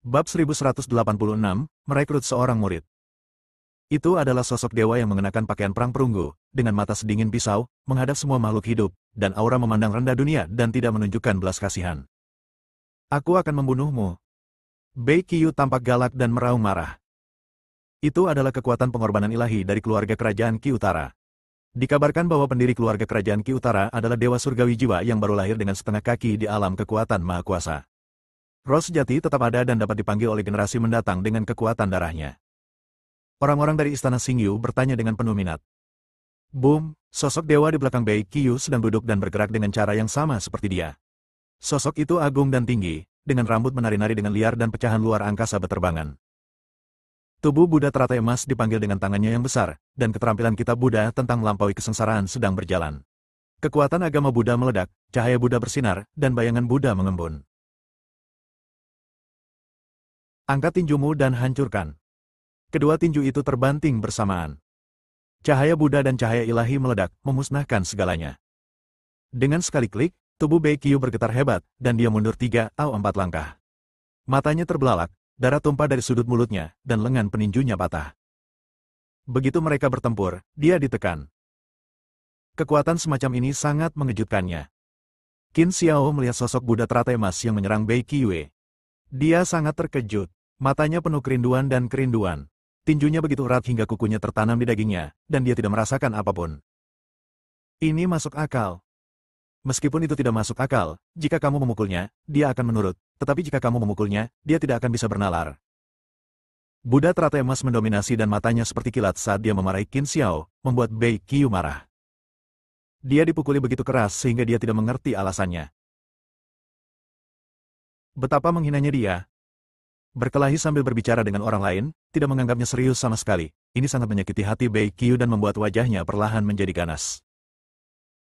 Bab 1186, merekrut seorang murid. Itu adalah sosok dewa yang mengenakan pakaian perang perunggu, dengan mata sedingin pisau, menghadap semua makhluk hidup, dan aura memandang rendah dunia dan tidak menunjukkan belas kasihan. Aku akan membunuhmu. Bei Qiu tampak galak dan meraung marah. Itu adalah kekuatan pengorbanan ilahi dari keluarga kerajaan Qi Utara. Dikabarkan bahwa pendiri keluarga kerajaan Qi Utara adalah dewa surgawi jiwa yang baru lahir dengan setengah kaki di alam kekuatan Maha Kuasa. Roh sejati tetap ada dan dapat dipanggil oleh generasi mendatang dengan kekuatan darahnya. Orang-orang dari istana Xingyu bertanya dengan penuh minat. Boom, sosok dewa di belakang Bei Qiu sedang duduk dan bergerak dengan cara yang sama seperti dia. Sosok itu agung dan tinggi, dengan rambut menari-nari dengan liar dan pecahan luar angkasa beterbangan. Tubuh Buddha teratai emas dipanggil dengan tangannya yang besar, dan keterampilan kitab Buddha tentang melampaui kesengsaraan sedang berjalan. Kekuatan agama Buddha meledak, cahaya Buddha bersinar, dan bayangan Buddha mengembun. Angkat tinjumu dan hancurkan. Kedua tinju itu terbanting bersamaan. Cahaya Buddha dan cahaya ilahi meledak, memusnahkan segalanya. Dengan sekali klik, tubuh Bei Qiu bergetar hebat, dan dia mundur 3 atau 4 langkah. Matanya terbelalak, darah tumpah dari sudut mulutnya, dan lengan peninjunya patah. Begitu mereka bertempur, dia ditekan. Kekuatan semacam ini sangat mengejutkannya. Qin Xiao melihat sosok Buddha teratai emas yang menyerang Bei Qiu. Dia sangat terkejut. Matanya penuh kerinduan dan kerinduan. Tinjunya begitu erat hingga kukunya tertanam di dagingnya, dan dia tidak merasakan apapun. Ini masuk akal. Meskipun itu tidak masuk akal, jika kamu memukulnya, dia akan menurut, tetapi jika kamu memukulnya, dia tidak akan bisa bernalar. Buddha teratai emas mendominasi dan matanya seperti kilat saat dia memarahi Qin Xiao, membuat Bei Qiu marah. Dia dipukuli begitu keras sehingga dia tidak mengerti alasannya. Betapa menghinanya dia. Berkelahi sambil berbicara dengan orang lain, tidak menganggapnya serius sama sekali. Ini sangat menyakiti hati Bei Qiu dan membuat wajahnya perlahan menjadi ganas.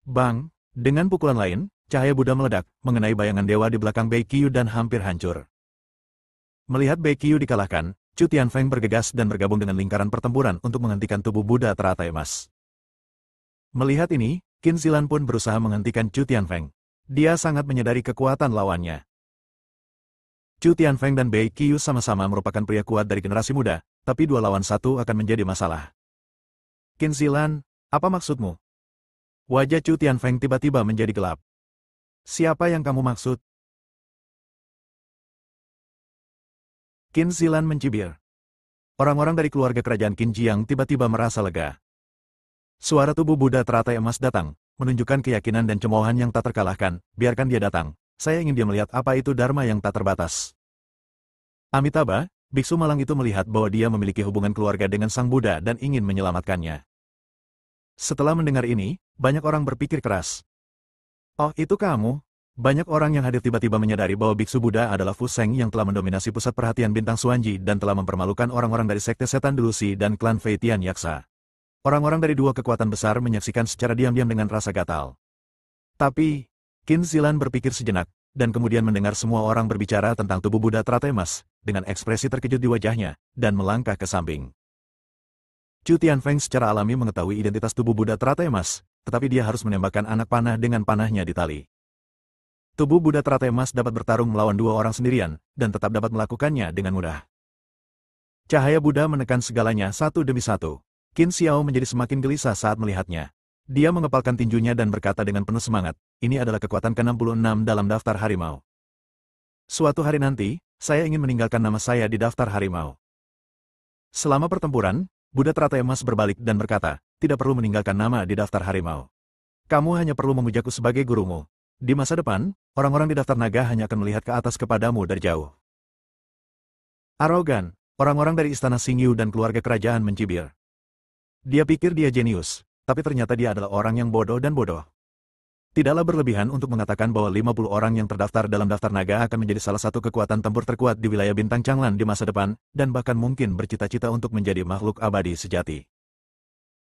Bang! Dengan pukulan lain, cahaya Buddha meledak, mengenai bayangan dewa di belakang Bei Qiu dan hampir hancur. Melihat Bei Qiu dikalahkan, Chu Tianfeng bergegas dan bergabung dengan lingkaran pertempuran untuk menghentikan tubuh Buddha teratai emas. Melihat ini, Qin Zilan pun berusaha menghentikan Chu Tianfeng. Dia sangat menyadari kekuatan lawannya. Chu Tianfeng dan Bei Qiu sama-sama merupakan pria kuat dari generasi muda, tapi 2 lawan 1 akan menjadi masalah. Qin Zilan, apa maksudmu? Wajah Chu Tianfeng tiba-tiba menjadi gelap. Siapa yang kamu maksud? Qin Zilan mencibir. Orang-orang dari keluarga kerajaan Qin Jiang tiba-tiba merasa lega. Suara tubuh Buddha teratai emas datang, menunjukkan keyakinan dan cemoohan yang tak terkalahkan. Biarkan dia datang. Saya ingin dia melihat apa itu dharma yang tak terbatas. Amitabha, biksu malang itu melihat bahwa dia memiliki hubungan keluarga dengan sang Buddha dan ingin menyelamatkannya. Setelah mendengar ini, banyak orang berpikir keras. Oh, itu kamu? Banyak orang yang hadir tiba-tiba menyadari bahwa biksu Buddha adalah Fu Sheng yang telah mendominasi pusat perhatian bintang Xuanji dan telah mempermalukan orang-orang dari sekte setan delusi dan klan Fei Tian Yaksa. Orang-orang dari 2 kekuatan besar menyaksikan secara diam-diam dengan rasa gatal. Tapi, Qin Zilan berpikir sejenak, dan kemudian mendengar semua orang berbicara tentang tubuh Buddha teratai emas, dengan ekspresi terkejut di wajahnya, dan melangkah ke samping. Chu Tianfeng secara alami mengetahui identitas tubuh Buddha teratai emas, tetapi dia harus menembakkan anak panah dengan panahnya di tali. Tubuh Buddha teratai emas dapat bertarung melawan 2 orang sendirian, dan tetap dapat melakukannya dengan mudah. Cahaya Buddha menekan segalanya satu demi satu. Qin Xiao menjadi semakin gelisah saat melihatnya. Dia mengepalkan tinjunya dan berkata dengan penuh semangat, ini adalah kekuatan ke-66 dalam daftar harimau. Suatu hari nanti, saya ingin meninggalkan nama saya di daftar harimau. Selama pertempuran, Buddha teratai emas berbalik dan berkata, tidak perlu meninggalkan nama di daftar harimau. Kamu hanya perlu memujaku sebagai gurumu. Di masa depan, orang-orang di daftar naga hanya akan melihat ke atas kepadamu dari jauh. Arogan, orang-orang dari istana Xingyu dan keluarga kerajaan mencibir. Dia pikir dia jenius. Tapi ternyata dia adalah orang yang bodoh dan bodoh. Tidaklah berlebihan untuk mengatakan bahwa 50 orang yang terdaftar dalam daftar naga akan menjadi salah satu kekuatan tempur terkuat di wilayah bintang Changlan di masa depan, dan bahkan mungkin bercita-cita untuk menjadi makhluk abadi sejati.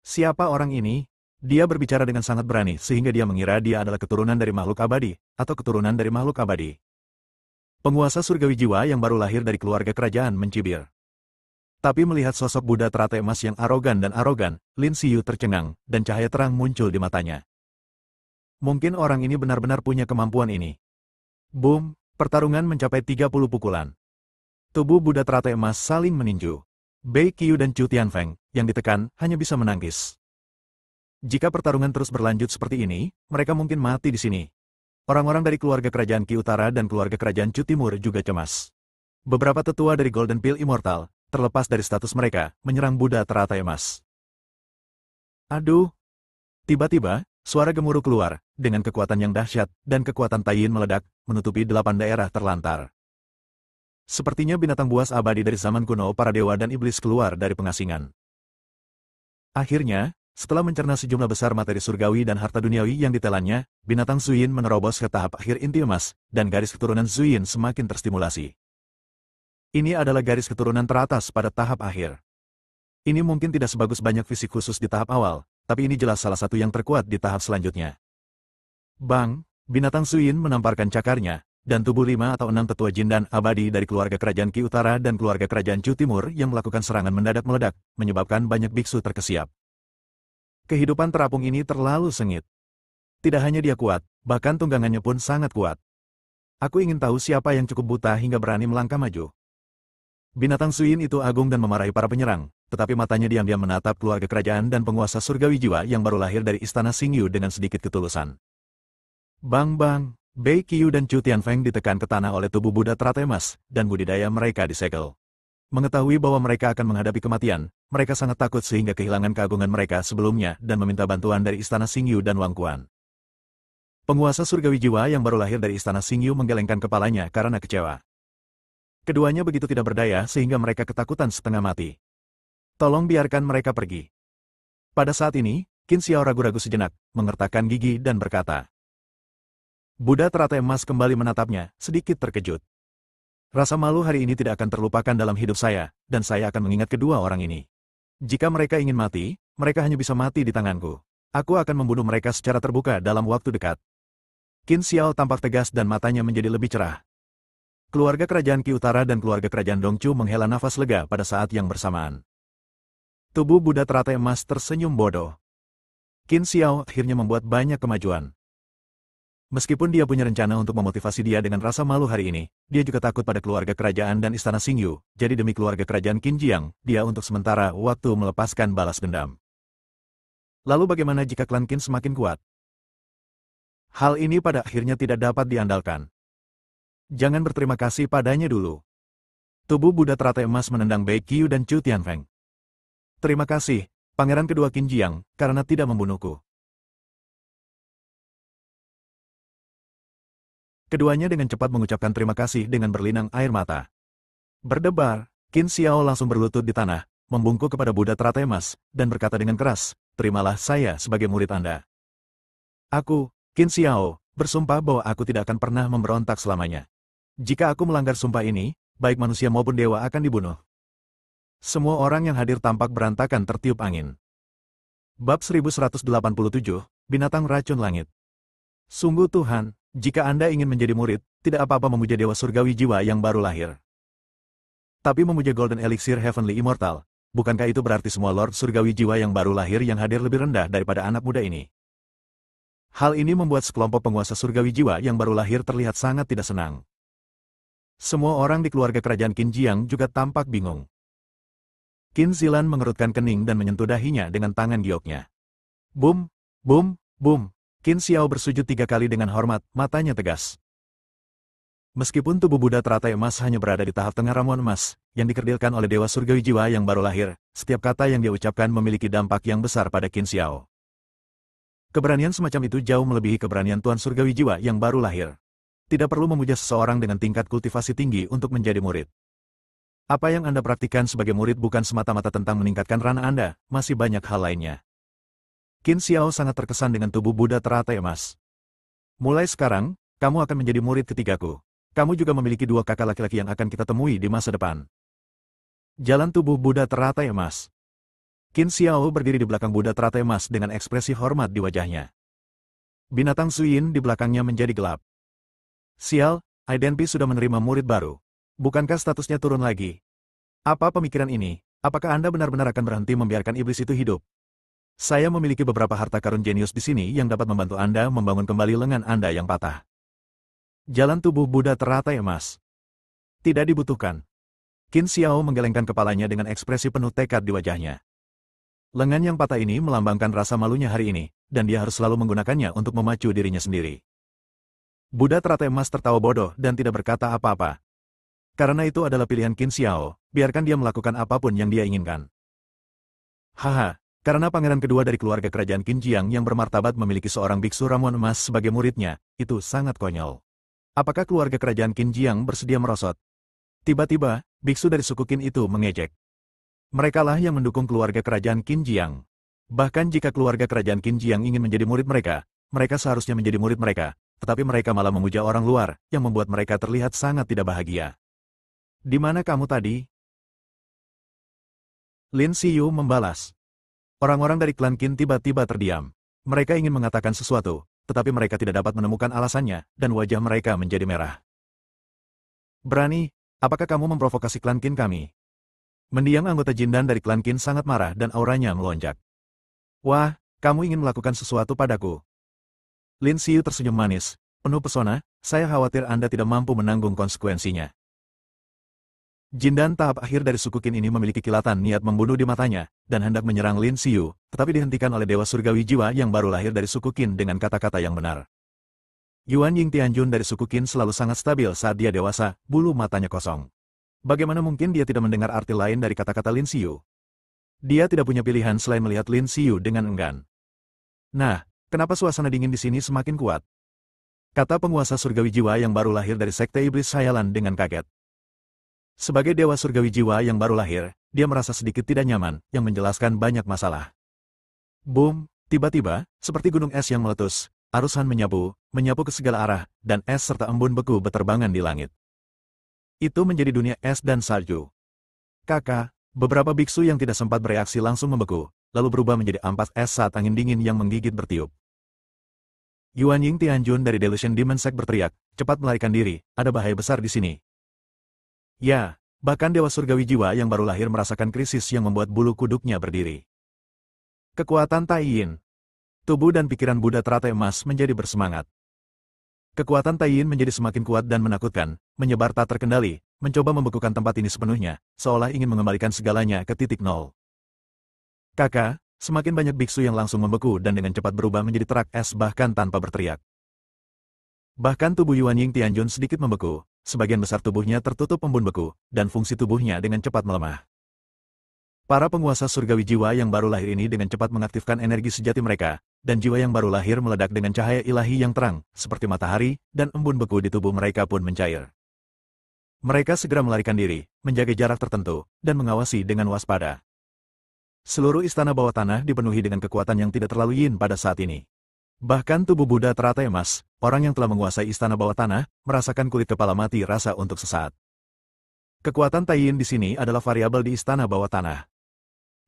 Siapa orang ini? Dia berbicara dengan sangat berani sehingga dia mengira dia adalah keturunan dari makhluk abadi, atau keturunan dari makhluk abadi. Penguasa surgawi jiwa yang baru lahir dari keluarga kerajaan mencibir. Tapi melihat sosok Buddha teratai emas yang arogan, Lin Xiyu tercengang, dan cahaya terang muncul di matanya. Mungkin orang ini benar-benar punya kemampuan ini. Boom, pertarungan mencapai 30 pukulan. Tubuh Buddha teratai emas saling meninju. Bei Qiu dan Chu Tianfeng, yang ditekan, hanya bisa menangkis. Jika pertarungan terus berlanjut seperti ini, mereka mungkin mati di sini. Orang-orang dari keluarga kerajaan Qi Utara dan keluarga kerajaan Chu Timur juga cemas. Beberapa tetua dari Golden Pill Immortal, terlepas dari status mereka, menyerang Buddha teratai emas. Aduh! Tiba-tiba, suara gemuruh keluar, dengan kekuatan yang dahsyat, dan kekuatan Taiyin meledak, menutupi 8 daerah terlantar. Sepertinya binatang buas abadi dari zaman kuno para dewa dan iblis keluar dari pengasingan. Akhirnya, setelah mencerna sejumlah besar materi surgawi dan harta duniawi yang ditelannya, binatang Zuyin menerobos ke tahap akhir inti emas, dan garis keturunan Zuyin semakin terstimulasi. Ini adalah garis keturunan teratas pada tahap akhir. Ini mungkin tidak sebagus banyak fisik khusus di tahap awal, tapi ini jelas salah satu yang terkuat di tahap selanjutnya. Bang, binatang Zuyin menamparkan cakarnya, dan tubuh 5 atau 6 tetua jin dan abadi dari keluarga kerajaan Qi Utara dan keluarga kerajaan Chu Timur yang melakukan serangan mendadak meledak, menyebabkan banyak biksu terkesiap. Kehidupan terapung ini terlalu sengit. Tidak hanya dia kuat, bahkan tunggangannya pun sangat kuat. Aku ingin tahu siapa yang cukup buta hingga berani melangkah maju. Binatang Zuyin itu agung dan memarahi para penyerang, tetapi matanya diam-diam menatap keluarga kerajaan dan penguasa surgawi jiwa yang baru lahir dari istana Xingyu dengan sedikit ketulusan. Bang! Bei Qiu dan Chu Tianfeng ditekan ke tanah oleh tubuh Buddha teratai emas, dan budidaya mereka disegel. Mengetahui bahwa mereka akan menghadapi kematian, mereka sangat takut sehingga kehilangan keagungan mereka sebelumnya dan meminta bantuan dari istana Xingyu dan Wang Quan. Penguasa surgawi jiwa yang baru lahir dari istana Xingyu menggelengkan kepalanya karena kecewa. Keduanya begitu tidak berdaya sehingga mereka ketakutan setengah mati. Tolong biarkan mereka pergi. Pada saat ini, Qin Xiao ragu-ragu sejenak, mengertakkan gigi dan berkata, Buddha teratai emas kembali menatapnya, sedikit terkejut. Rasa malu hari ini tidak akan terlupakan dalam hidup saya, dan saya akan mengingat kedua orang ini. Jika mereka ingin mati, mereka hanya bisa mati di tanganku. Aku akan membunuh mereka secara terbuka dalam waktu dekat. Qin Xiao tampak tegas dan matanya menjadi lebih cerah. Keluarga kerajaan Qi Utara dan keluarga kerajaan Dongchu menghela nafas lega pada saat yang bersamaan. Tubuh Buddha teratai emas tersenyum bodoh. Qin Xiao akhirnya membuat banyak kemajuan. Meskipun dia punya rencana untuk memotivasi dia dengan rasa malu hari ini, dia juga takut pada keluarga kerajaan dan istana Xingyu, jadi demi keluarga kerajaan Qin Jiang, dia untuk sementara waktu melepaskan balas dendam. Lalu bagaimana jika klan Qin semakin kuat? Hal ini pada akhirnya tidak dapat diandalkan. Jangan berterima kasih padanya dulu. Tubuh Buddha teratai emas menendang Bei Qiu dan Chu Tianfeng. Terima kasih, pangeran kedua Qin Jiang, karena tidak membunuhku. Keduanya dengan cepat mengucapkan terima kasih dengan berlinang air mata. Berdebar, Qin Xiao langsung berlutut di tanah, membungkuk kepada Buddha teratai emas, dan berkata dengan keras, terimalah saya sebagai murid Anda. Aku, Qin Xiao, bersumpah bahwa aku tidak akan pernah memberontak selamanya. Jika aku melanggar sumpah ini, baik manusia maupun dewa akan dibunuh. Semua orang yang hadir tampak berantakan tertiup angin. Bab 1187, Binatang Racun Langit. Sungguh Tuhan, jika Anda ingin menjadi murid, tidak apa-apa memuja dewa surgawi jiwa yang baru lahir. Tapi memuja Golden Elixir Heavenly Immortal, bukankah itu berarti semua Lord surgawi jiwa yang baru lahir yang hadir lebih rendah daripada anak muda ini? Hal ini membuat sekelompok penguasa surgawi jiwa yang baru lahir terlihat sangat tidak senang. Semua orang di keluarga kerajaan Qin Jiang juga tampak bingung. Qin Zilan mengerutkan kening dan menyentuh dahinya dengan tangan gioknya. Bum, bum, bum. Qin Xiao bersujud 3 kali dengan hormat, matanya tegas. Meskipun tubuh Buddha teratai emas hanya berada di tahap tengah ramuan emas, yang dikerdilkan oleh dewa surgawi jiwa yang baru lahir, setiap kata yang dia ucapkan memiliki dampak yang besar pada Qin Xiao. Keberanian semacam itu jauh melebihi keberanian Tuan surgawi jiwa yang baru lahir. Tidak perlu memuja seseorang dengan tingkat kultivasi tinggi untuk menjadi murid. Apa yang Anda praktikkan sebagai murid bukan semata-mata tentang meningkatkan ranah Anda, masih banyak hal lainnya. Qin Xiao sangat terkesan dengan tubuh Buddha teratai emas. Mulai sekarang, kamu akan menjadi murid ketigaku. Kamu juga memiliki 2 kakak laki-laki yang akan kita temui di masa depan. Jalan tubuh Buddha teratai emas. Qin Xiao berdiri di belakang Buddha teratai emas dengan ekspresi hormat di wajahnya. Binatang Zuyin di belakangnya menjadi gelap. Sial, Aidenpi sudah menerima murid baru. Bukankah statusnya turun lagi? Apa pemikiran ini? Apakah Anda benar-benar akan berhenti membiarkan iblis itu hidup? Saya memiliki beberapa harta karun jenius di sini yang dapat membantu Anda membangun kembali lengan Anda yang patah. Jalan tubuh Buddha teratai emas. Tidak dibutuhkan. Qin Xiao menggelengkan kepalanya dengan ekspresi penuh tekad di wajahnya. Lengan yang patah ini melambangkan rasa malunya hari ini, dan dia harus selalu menggunakannya untuk memacu dirinya sendiri. Buddha teratai emas tertawa bodoh dan tidak berkata apa-apa. Karena itu adalah pilihan Qin Xiao, biarkan dia melakukan apapun yang dia inginkan. Haha, karena pangeran kedua dari keluarga kerajaan Qin Jiang yang bermartabat memiliki seorang biksu ramuan emas sebagai muridnya, itu sangat konyol. Apakah keluarga kerajaan Qin Jiang bersedia merosot? Tiba-tiba, biksu dari suku Qin itu mengejek. Merekalah yang mendukung keluarga kerajaan Qin Jiang. Bahkan jika keluarga kerajaan Qin Jiang ingin menjadi murid mereka, mereka seharusnya menjadi murid mereka, tetapi mereka malah memuja orang luar, yang membuat mereka terlihat sangat tidak bahagia. Di mana kamu tadi? Lin Xiyu membalas. Orang-orang dari klan Qin tiba-tiba terdiam. Mereka ingin mengatakan sesuatu, tetapi mereka tidak dapat menemukan alasannya, dan wajah mereka menjadi merah. Berani, apakah kamu memprovokasi klan Qin kami? Mendiang anggota Jindan dari klan Qin sangat marah dan auranya melonjak. Wah, kamu ingin melakukan sesuatu padaku. Lin Xiyu tersenyum manis, penuh pesona, saya khawatir Anda tidak mampu menanggung konsekuensinya. Jindan tahap akhir dari suku Qin ini memiliki kilatan niat membunuh di matanya, dan hendak menyerang Lin Xiyu, tetapi dihentikan oleh Dewa Surgawi Jiwa yang baru lahir dari suku Qin dengan kata-kata yang benar. Yuan Ying Tianjun dari suku Qin selalu sangat stabil saat dia dewasa, bulu matanya kosong. Bagaimana mungkin dia tidak mendengar arti lain dari kata-kata Lin Xiyu? Dia tidak punya pilihan selain melihat Lin Xiyu dengan enggan. Nah, kenapa suasana dingin di sini semakin kuat? Kata penguasa surgawi jiwa yang baru lahir dari Sekte Iblis Khayalan dengan kaget. Sebagai dewa surgawi jiwa yang baru lahir, dia merasa sedikit tidak nyaman, yang menjelaskan banyak masalah. Boom, tiba-tiba, seperti gunung es yang meletus, arus Han menyapu ke segala arah, dan es serta embun beku beterbangan di langit. Itu menjadi dunia es dan salju. Kakak, beberapa biksu yang tidak sempat bereaksi langsung membeku, lalu berubah menjadi ampas es saat angin dingin yang menggigit bertiup. Yuan Ying Tianjun dari Delusion Demon Sect berteriak, cepat melarikan diri, ada bahaya besar di sini. Ya, bahkan Dewa Surgawi Jiwa yang baru lahir merasakan krisis yang membuat bulu kuduknya berdiri. Kekuatan Tai Yin. Tubuh dan pikiran Buddha teratai emas menjadi bersemangat. Kekuatan Tai Yin menjadi semakin kuat dan menakutkan, menyebar tak terkendali, mencoba membekukan tempat ini sepenuhnya, seolah ingin mengembalikan segalanya ke titik nol. Kakak, semakin banyak biksu yang langsung membeku dan dengan cepat berubah menjadi terak es bahkan tanpa berteriak. Bahkan tubuh Yuan Ying Tianjun sedikit membeku, sebagian besar tubuhnya tertutup embun beku, dan fungsi tubuhnya dengan cepat melemah. Para penguasa surgawi jiwa yang baru lahir ini dengan cepat mengaktifkan energi sejati mereka, dan jiwa yang baru lahir meledak dengan cahaya ilahi yang terang, seperti matahari, dan embun beku di tubuh mereka pun mencair. Mereka segera melarikan diri, menjaga jarak tertentu, dan mengawasi dengan waspada. Seluruh istana bawah tanah dipenuhi dengan kekuatan yang tidak terlalu yin pada saat ini. Bahkan tubuh Buddha teratai emas, orang yang telah menguasai istana bawah tanah, merasakan kulit kepala mati rasa untuk sesaat. Kekuatan Tai Yin di sini adalah variabel di istana bawah tanah.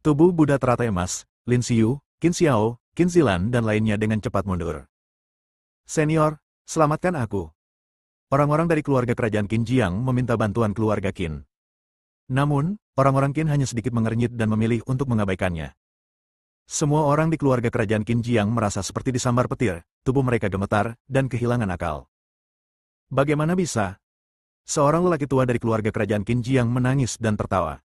Tubuh Buddha teratai emas, Lin Xiyu, Qin Xiao, Qin Zilan dan lainnya dengan cepat mundur. Senior, selamatkan aku. Orang-orang dari keluarga kerajaan Qin Jiang meminta bantuan keluarga Qin. Namun, orang-orang Qin hanya sedikit mengernyit dan memilih untuk mengabaikannya. Semua orang di keluarga kerajaan Qin Jiang merasa seperti disambar petir, tubuh mereka gemetar, dan kehilangan akal. Bagaimana bisa? Seorang lelaki tua dari keluarga kerajaan Qin Jiang menangis dan tertawa.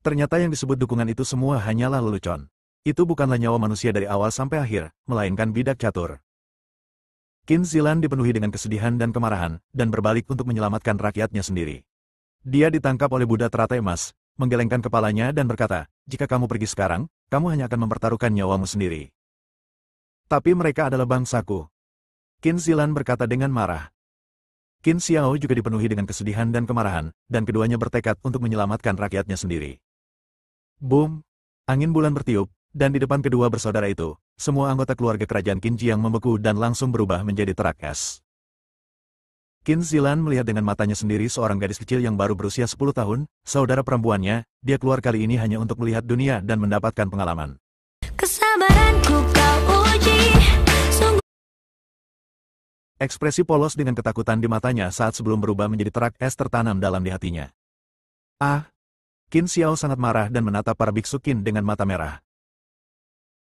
Ternyata yang disebut dukungan itu semua hanyalah lelucon. Itu bukanlah nyawa manusia dari awal sampai akhir, melainkan bidak catur. Qin Zilan dipenuhi dengan kesedihan dan kemarahan, dan berbalik untuk menyelamatkan rakyatnya sendiri. Dia ditangkap oleh Buddha teratai emas, menggelengkan kepalanya dan berkata, jika kamu pergi sekarang, kamu hanya akan mempertaruhkan nyawamu sendiri. Tapi mereka adalah bangsaku. Qin Zilan berkata dengan marah. Qin Xiao juga dipenuhi dengan kesedihan dan kemarahan, dan keduanya bertekad untuk menyelamatkan rakyatnya sendiri. Boom! Angin bulan bertiup, dan di depan kedua bersaudara itu, semua anggota keluarga kerajaan Qin Jiang membeku dan langsung berubah menjadi terak es. Qin Zilan melihat dengan matanya sendiri seorang gadis kecil yang baru berusia 10 tahun, saudara perempuannya, dia keluar kali ini hanya untuk melihat dunia dan mendapatkan pengalaman. Kesabaranku kau uji, sungguh. Ekspresi polos dengan ketakutan di matanya saat sebelum berubah menjadi terak es tertanam dalam di hatinya. Ah! Qin Xiao sangat marah dan menatap para biksu Qin dengan mata merah.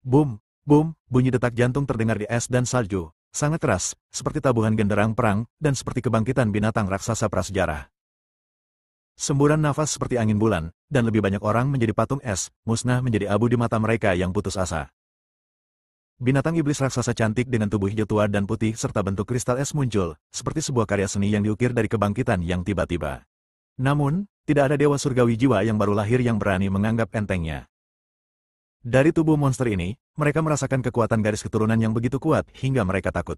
Boom! Boom! Bunyi detak jantung terdengar di es dan salju, sangat keras, seperti tabuhan genderang perang, dan seperti kebangkitan binatang raksasa prasejarah. Semburan nafas seperti angin bulan, dan lebih banyak orang menjadi patung es, musnah menjadi abu di mata mereka yang putus asa. Binatang iblis raksasa cantik dengan tubuh hijau tua dan putih serta bentuk kristal es muncul, seperti sebuah karya seni yang diukir dari kebangkitan yang tiba-tiba. Namun, tidak ada dewa surgawi jiwa yang baru lahir yang berani menganggap entengnya. Dari tubuh monster ini, mereka merasakan kekuatan garis keturunan yang begitu kuat hingga mereka takut.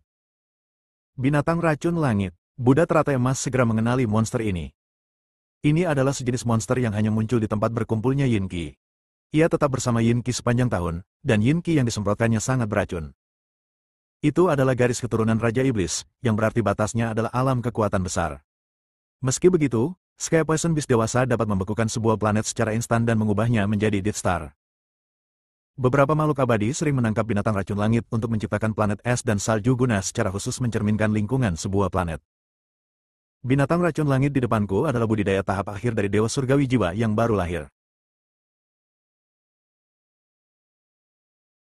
Binatang racun langit, Buddha teratai emas segera mengenali monster ini. Ini adalah sejenis monster yang hanya muncul di tempat berkumpulnya Yin Qi. Ia tetap bersama Yin Qi sepanjang tahun, dan Yin Qi yang disemprotkannya sangat beracun. Itu adalah garis keturunan Raja Iblis, yang berarti batasnya adalah alam kekuatan besar. Meski begitu, Sky Poison Beast dewasa dapat membekukan sebuah planet secara instan dan mengubahnya menjadi Death Star. Beberapa makhluk abadi sering menangkap binatang racun langit untuk menciptakan planet es dan salju guna secara khusus mencerminkan lingkungan sebuah planet. Binatang racun langit di depanku adalah budidaya tahap akhir dari dewa surgawi jiwa yang baru lahir.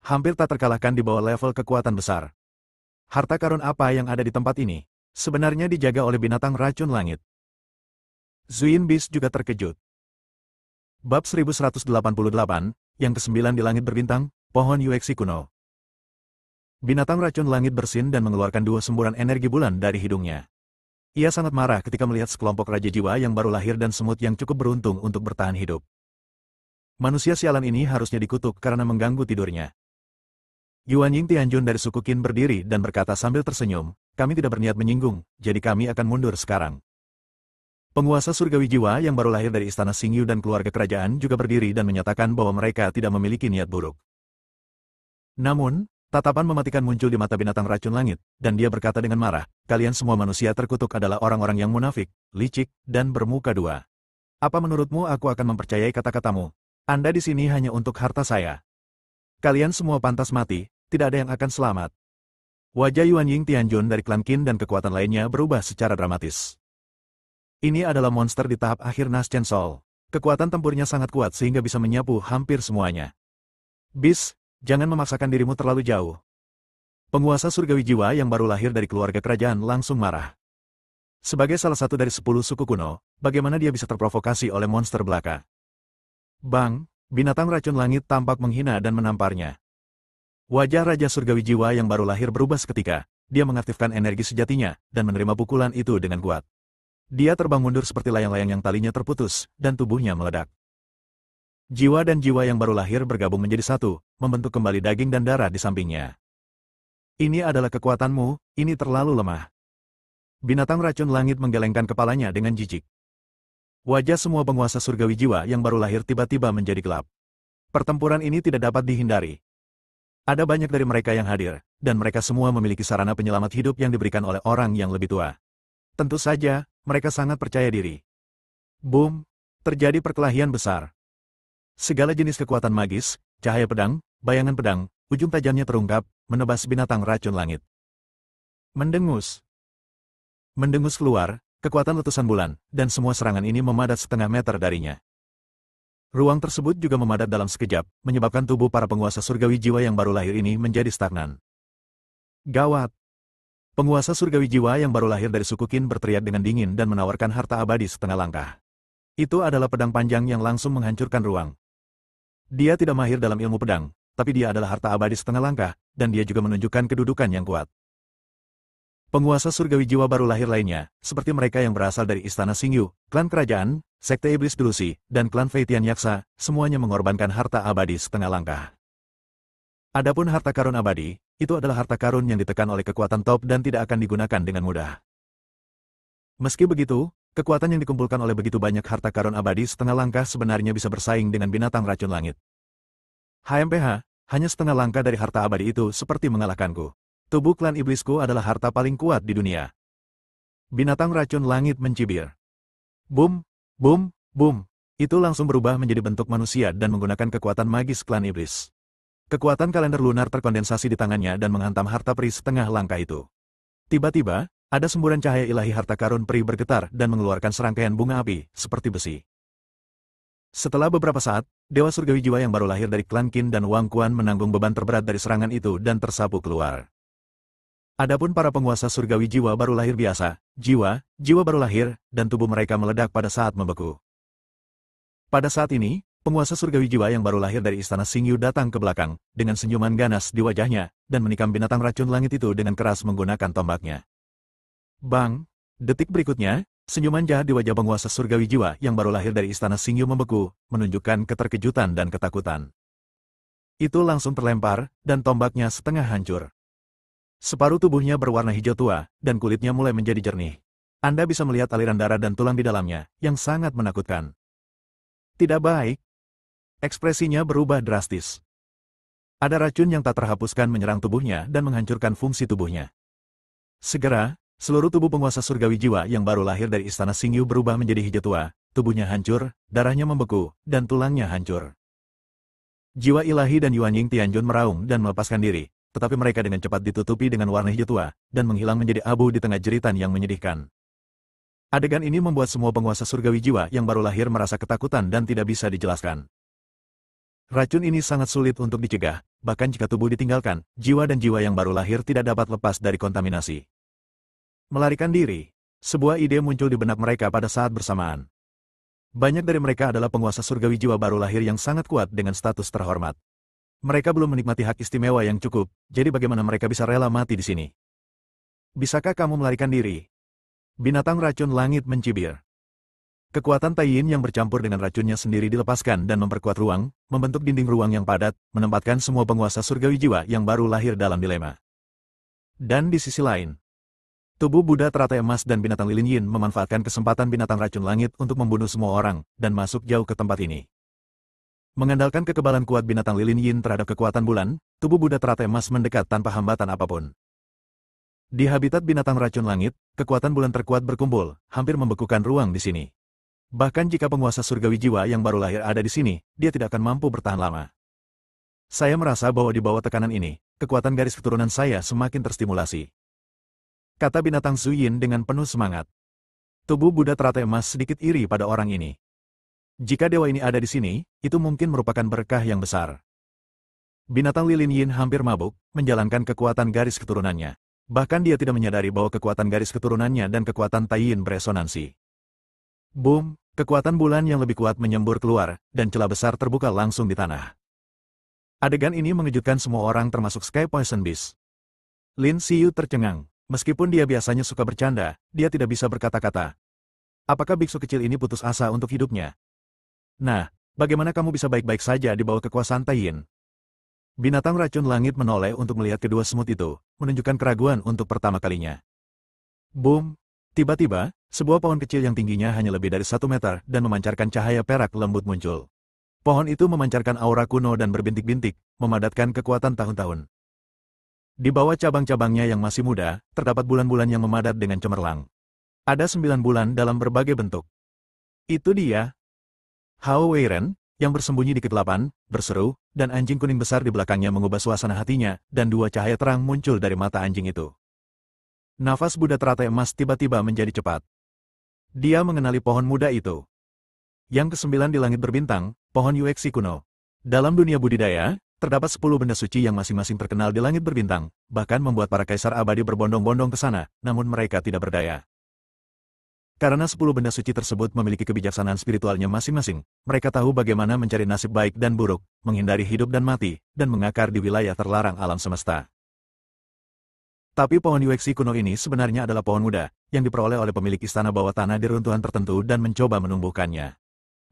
Hampir tak terkalahkan di bawah level kekuatan besar. Harta karun apa yang ada di tempat ini, sebenarnya dijaga oleh binatang racun langit. Zuyin Beast juga terkejut. Bab 1188, yang ke-9 di langit berbintang, pohon Yuexi kuno. Binatang racun langit bersin dan mengeluarkan 2 semburan energi bulan dari hidungnya. Ia sangat marah ketika melihat sekelompok raja jiwa yang baru lahir dan semut yang cukup beruntung untuk bertahan hidup. Manusia sialan ini harusnya dikutuk karena mengganggu tidurnya. Yuan Ying Tianjun dari suku Qin berdiri dan berkata sambil tersenyum, kami tidak berniat menyinggung, jadi kami akan mundur sekarang. Penguasa surgawi jiwa yang baru lahir dari istana Xingyu dan keluarga kerajaan juga berdiri dan menyatakan bahwa mereka tidak memiliki niat buruk. Namun, tatapan mematikan muncul di mata binatang racun langit, dan dia berkata dengan marah, kalian semua manusia terkutuk adalah orang-orang yang munafik, licik, dan bermuka dua. Apa menurutmu aku akan mempercayai kata-katamu? Anda di sini hanya untuk harta saya. Kalian semua pantas mati, tidak ada yang akan selamat. Wajah Yuan Ying Tianjun dari klan Qin dan kekuatan lainnya berubah secara dramatis. Ini adalah monster di tahap akhir Naschen Soul. Kekuatan tempurnya sangat kuat sehingga bisa menyapu hampir semuanya. Bis, jangan memaksakan dirimu terlalu jauh. Penguasa surgawi jiwa yang baru lahir dari keluarga kerajaan langsung marah. Sebagai salah satu dari 10 suku kuno, bagaimana dia bisa terprovokasi oleh monster belaka? Bang, binatang racun langit tampak menghina dan menamparnya. Wajah Raja Surgawi Jiwa yang baru lahir berubah seketika, dia mengaktifkan energi sejatinya, dan menerima pukulan itu dengan kuat. Dia terbang mundur seperti layang-layang yang talinya terputus, dan tubuhnya meledak. Jiwa dan jiwa yang baru lahir bergabung menjadi satu, membentuk kembali daging dan darah di sampingnya. Ini adalah kekuatanmu, ini terlalu lemah. Binatang racun langit menggelengkan kepalanya dengan jijik. Wajah semua penguasa surgawi jiwa yang baru lahir tiba-tiba menjadi gelap. Pertempuran ini tidak dapat dihindari. Ada banyak dari mereka yang hadir, dan mereka semua memiliki sarana penyelamat hidup yang diberikan oleh orang yang lebih tua. Tentu saja, mereka sangat percaya diri. Boom! Terjadi perkelahian besar. Segala jenis kekuatan magis, cahaya pedang, bayangan pedang, ujung tajamnya terungkap, menebas binatang racun langit. Mendengus. Mendengus keluar, kekuatan letusan bulan, dan semua serangan ini memadat setengah meter darinya. Ruang tersebut juga memadat dalam sekejap, menyebabkan tubuh para penguasa surgawi jiwa yang baru lahir ini menjadi stagnan. Gawat! Penguasa surgawi jiwa yang baru lahir dari suku Qin berteriak dengan dingin dan menawarkan harta abadi setengah langkah. Itu adalah pedang panjang yang langsung menghancurkan ruang. Dia tidak mahir dalam ilmu pedang, tapi dia adalah harta abadi setengah langkah, dan dia juga menunjukkan kedudukan yang kuat. Penguasa surgawi jiwa baru lahir lainnya, seperti mereka yang berasal dari istana Xingyu, klan kerajaan, sekte iblis delusi, dan klan Feitian Yaksa, semuanya mengorbankan harta abadi setengah langkah. Adapun harta karun abadi, itu adalah harta karun yang ditekan oleh kekuatan top dan tidak akan digunakan dengan mudah. Meski begitu, kekuatan yang dikumpulkan oleh begitu banyak harta karun abadi setengah langkah sebenarnya bisa bersaing dengan binatang racun langit. HMPH, hanya setengah langkah dari harta abadi itu seperti mengalahkanku. Tubuh klan iblisku adalah harta paling kuat di dunia. Binatang racun langit mencibir. Boom, boom, boom. Itu langsung berubah menjadi bentuk manusia dan menggunakan kekuatan magis klan iblis. Kekuatan kalender lunar terkondensasi di tangannya dan menghantam harta peri setengah langkah itu. Tiba-tiba, ada semburan cahaya ilahi harta karun peri bergetar dan mengeluarkan serangkaian bunga api, seperti besi. Setelah beberapa saat, Dewa Surgawi Jiwa yang baru lahir dari klan Qin dan Wang Quan menanggung beban terberat dari serangan itu dan tersapu keluar. Adapun para penguasa surgawi jiwa baru lahir biasa, jiwa baru lahir, dan tubuh mereka meledak pada saat membeku. Pada saat ini, penguasa surgawi jiwa yang baru lahir dari istana Xingyu datang ke belakang, dengan senyuman ganas di wajahnya, dan menikam binatang racun langit itu dengan keras menggunakan tombaknya. Bang! Detik berikutnya, senyuman jahat di wajah penguasa surgawi jiwa yang baru lahir dari istana Xingyu membeku, menunjukkan keterkejutan dan ketakutan. Itu langsung terlempar, dan tombaknya setengah hancur. Separuh tubuhnya berwarna hijau tua, dan kulitnya mulai menjadi jernih. Anda bisa melihat aliran darah dan tulang di dalamnya, yang sangat menakutkan. Tidak baik. Ekspresinya berubah drastis. Ada racun yang tak terhapuskan menyerang tubuhnya dan menghancurkan fungsi tubuhnya. Segera, seluruh tubuh penguasa surgawi jiwa yang baru lahir dari istana Xingyu berubah menjadi hijau tua, tubuhnya hancur, darahnya membeku, dan tulangnya hancur. Jiwa ilahi dan Yuan Ying Tianjun meraung dan melepaskan diri, tetapi mereka dengan cepat ditutupi dengan warna hijau tua, dan menghilang menjadi abu di tengah jeritan yang menyedihkan. Adegan ini membuat semua penguasa surgawi jiwa yang baru lahir merasa ketakutan dan tidak bisa dijelaskan. Racun ini sangat sulit untuk dicegah, bahkan jika tubuh ditinggalkan, jiwa dan jiwa yang baru lahir tidak dapat lepas dari kontaminasi. Melarikan diri, sebuah ide muncul di benak mereka pada saat bersamaan. Banyak dari mereka adalah penguasa surgawi jiwa baru lahir yang sangat kuat dengan status terhormat. Mereka belum menikmati hak istimewa yang cukup, jadi bagaimana mereka bisa rela mati di sini? Bisakah kamu melarikan diri? Binatang racun langit mencibir. Kekuatan Tai Yin yang bercampur dengan racunnya sendiri dilepaskan dan memperkuat ruang, membentuk dinding ruang yang padat, menempatkan semua penguasa surgawi jiwa yang baru lahir dalam dilema. Dan di sisi lain, tubuh Buddha teratai emas dan binatang lilin yin memanfaatkan kesempatan binatang racun langit untuk membunuh semua orang, dan masuk jauh ke tempat ini. Mengandalkan kekebalan kuat binatang lilin yin terhadap kekuatan bulan, tubuh Buddha teratai emas mendekat tanpa hambatan apapun. Di habitat binatang racun langit, kekuatan bulan terkuat berkumpul, hampir membekukan ruang di sini. Bahkan jika penguasa surgawi jiwa yang baru lahir ada di sini, dia tidak akan mampu bertahan lama. Saya merasa bahwa di bawah tekanan ini, kekuatan garis keturunan saya semakin terstimulasi. Kata binatang Zuyin dengan penuh semangat. Tubuh Buddha teratai emas sedikit iri pada orang ini. Jika dewa ini ada di sini, itu mungkin merupakan berkah yang besar. Binatang lilin yin hampir mabuk, menjalankan kekuatan garis keturunannya. Bahkan dia tidak menyadari bahwa kekuatan garis keturunannya dan kekuatan Tai Yin beresonansi. Boom, kekuatan bulan yang lebih kuat menyembur keluar, dan celah besar terbuka langsung di tanah. Adegan ini mengejutkan semua orang termasuk Sky Poison Beast. Lin Xiyu tercengang. Meskipun dia biasanya suka bercanda, dia tidak bisa berkata-kata. Apakah biksu kecil ini putus asa untuk hidupnya? Nah, bagaimana kamu bisa baik-baik saja di bawah kekuasaan Tai Yin? Binatang racun langit menoleh untuk melihat kedua semut itu, menunjukkan keraguan untuk pertama kalinya. Boom! Tiba-tiba, sebuah pohon kecil yang tingginya hanya lebih dari 1 meter dan memancarkan cahaya perak lembut muncul. Pohon itu memancarkan aura kuno dan berbintik-bintik, memadatkan kekuatan tahun-tahun. Di bawah cabang-cabangnya yang masih muda, terdapat bulan-bulan yang memadat dengan cemerlang. Ada 9 bulan dalam berbagai bentuk. Itu dia. Hao Weiren, yang bersembunyi di kegelapan, berseru, dan anjing kuning besar di belakangnya mengubah suasana hatinya, dan 2 cahaya terang muncul dari mata anjing itu. Nafas Buddha teratai emas tiba-tiba menjadi cepat. Dia mengenali pohon muda itu. Yang ke-9 di langit berbintang, pohon Yuexi kuno. Dalam dunia budidaya, terdapat 10 benda suci yang masing-masing terkenal di langit berbintang, bahkan membuat para kaisar abadi berbondong-bondong ke sana, namun mereka tidak berdaya. Karena 10 benda suci tersebut memiliki kebijaksanaan spiritualnya masing-masing, mereka tahu bagaimana mencari nasib baik dan buruk, menghindari hidup dan mati, dan mengakar di wilayah terlarang alam semesta. Tapi pohon Yuexi kuno ini sebenarnya adalah pohon muda, yang diperoleh oleh pemilik istana bawah tanah di runtuhan tertentu dan mencoba menumbuhkannya.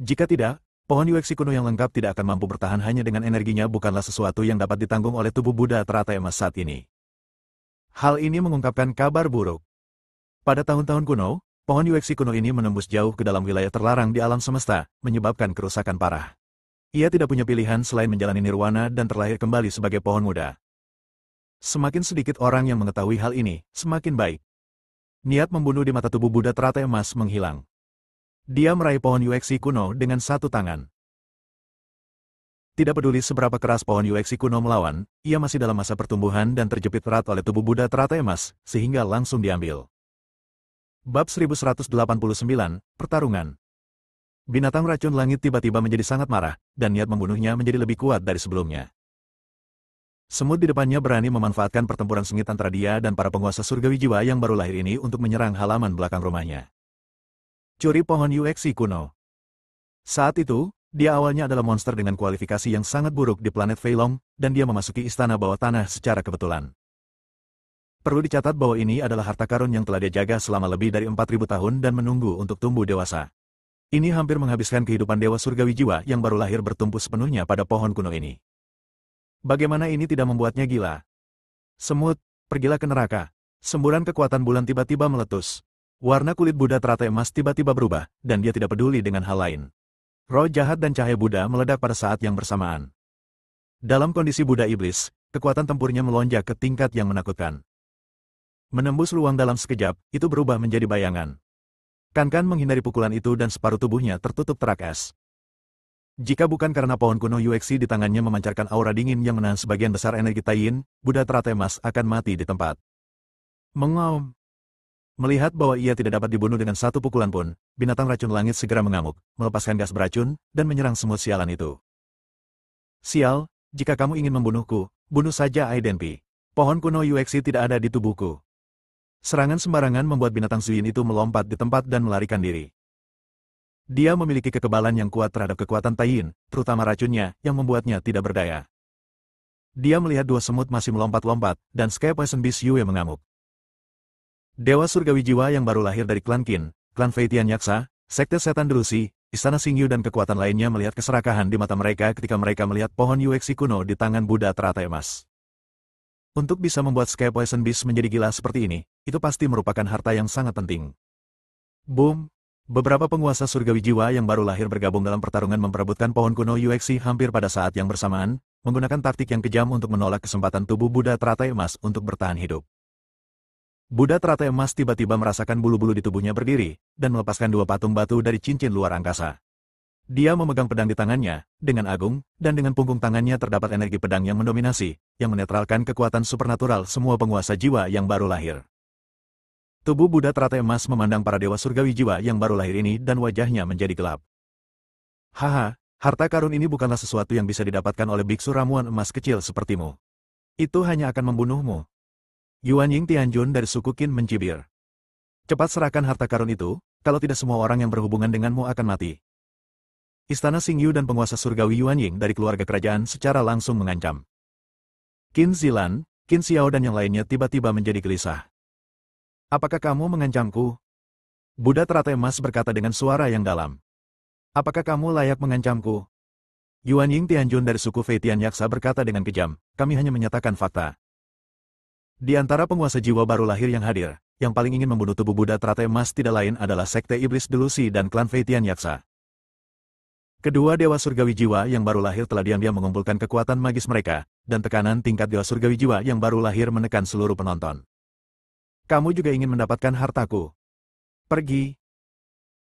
Jika tidak, pohon Yuexi kuno yang lengkap tidak akan mampu bertahan hanya dengan energinya bukanlah sesuatu yang dapat ditanggung oleh tubuh Buddha teratai emas saat ini. Hal ini mengungkapkan kabar buruk. Pada tahun-tahun kuno, pohon Yuexi kuno ini menembus jauh ke dalam wilayah terlarang di alam semesta, menyebabkan kerusakan parah. Ia tidak punya pilihan selain menjalani nirwana dan terlahir kembali sebagai pohon muda. Semakin sedikit orang yang mengetahui hal ini, semakin baik. Niat membunuh di mata tubuh Buddha teratai emas menghilang. Dia meraih pohon Yuexi kuno dengan 1 tangan. Tidak peduli seberapa keras pohon Yuexi kuno melawan, ia masih dalam masa pertumbuhan dan terjepit erat oleh tubuh Buddha teratai emas, sehingga langsung diambil. Bab 1189, Pertarungan. Binatang racun langit tiba-tiba menjadi sangat marah, dan niat membunuhnya menjadi lebih kuat dari sebelumnya. Semut di depannya berani memanfaatkan pertempuran sengit antara dia dan para penguasa surgawi jiwa yang baru lahir ini untuk menyerang halaman belakang rumahnya. Curi pohon UXI kuno. Saat itu, dia awalnya adalah monster dengan kualifikasi yang sangat buruk di planet Feilong, dan dia memasuki istana bawah tanah secara kebetulan. Perlu dicatat bahwa ini adalah harta karun yang telah dia jaga selama lebih dari 4.000 tahun dan menunggu untuk tumbuh dewasa. Ini hampir menghabiskan kehidupan dewa surgawi jiwa yang baru lahir bertumpu sepenuhnya pada pohon kuno ini. Bagaimana ini tidak membuatnya gila? Semut, pergilah ke neraka. Semburan kekuatan bulan tiba-tiba meletus. Warna kulit Buddha teratai emas tiba-tiba berubah, dan dia tidak peduli dengan hal lain. Roh jahat dan cahaya Buddha meledak pada saat yang bersamaan. Dalam kondisi Buddha iblis, kekuatan tempurnya melonjak ke tingkat yang menakutkan. Menembus ruang dalam sekejap, itu berubah menjadi bayangan. Kan menghindari pukulan itu dan separuh tubuhnya tertutup terak es. Jika bukan karena pohon kuno UXI di tangannya memancarkan aura dingin yang menahan sebagian besar energi Taiyin, Buddha teratai emas akan mati di tempat. Mengaum. Melihat bahwa ia tidak dapat dibunuh dengan satu pukulan pun, binatang racun langit segera mengamuk, melepaskan gas beracun, dan menyerang semut sialan itu. Sial, jika kamu ingin membunuhku, bunuh saja Aidenpi. Pohon kuno UXI tidak ada di tubuhku. Serangan sembarangan membuat binatang Zuyin itu melompat di tempat dan melarikan diri. Dia memiliki kekebalan yang kuat terhadap kekuatan Taiyin, terutama racunnya, yang membuatnya tidak berdaya. Dia melihat dua semut masih melompat-lompat, dan Sky Poison Beast Yue mengamuk. Dewa surgawi jiwa yang baru lahir dari klan Qin, klan Feitian Yaksa, Sekte Setan Delusi, Istana Xingyu dan kekuatan lainnya melihat keserakahan di mata mereka ketika mereka melihat pohon UXI kuno di tangan Buddha teratai emas. Untuk bisa membuat Sky Poison Beast menjadi gila seperti ini, itu pasti merupakan harta yang sangat penting. Boom! Beberapa penguasa surgawi jiwa yang baru lahir bergabung dalam pertarungan memperebutkan pohon kuno UXI hampir pada saat yang bersamaan, menggunakan taktik yang kejam untuk menolak kesempatan tubuh Buddha teratai emas untuk bertahan hidup. Buddha teratai emas tiba-tiba merasakan bulu-bulu di tubuhnya berdiri, dan melepaskan dua patung batu dari cincin luar angkasa. Dia memegang pedang di tangannya, dengan agung, dan dengan punggung tangannya terdapat energi pedang yang mendominasi, yang menetralkan kekuatan supernatural semua penguasa jiwa yang baru lahir. Tubuh Buddha teratai emas memandang para dewa surgawi jiwa yang baru lahir ini dan wajahnya menjadi gelap. Haha, harta karun ini bukanlah sesuatu yang bisa didapatkan oleh biksu ramuan emas kecil sepertimu. Itu hanya akan membunuhmu. Yuan Ying Tianjun dari suku Qin mencibir. Cepat serahkan harta karun itu, kalau tidak semua orang yang berhubungan denganmu akan mati. Istana Xingyu dan penguasa surgawi Yuan Ying dari keluarga kerajaan secara langsung mengancam. Qin Zilan, Qin Xiao dan yang lainnya tiba-tiba menjadi gelisah. Apakah kamu mengancamku? Buddha teratai emas berkata dengan suara yang dalam. Apakah kamu layak mengancamku? Yuan Ying Tianjun dari suku Feitian Yaksa berkata dengan kejam, kami hanya menyatakan fakta. Di antara penguasa jiwa baru lahir yang hadir, yang paling ingin membunuh tubuh Buddha teratai emas tidak lain adalah Sekte Iblis Delusi dan klan Feitian Yaksa. Kedua dewa surgawi jiwa yang baru lahir telah diam-diam mengumpulkan kekuatan magis mereka, dan tekanan tingkat dewa surgawi jiwa yang baru lahir menekan seluruh penonton. Kamu juga ingin mendapatkan hartaku. Pergi.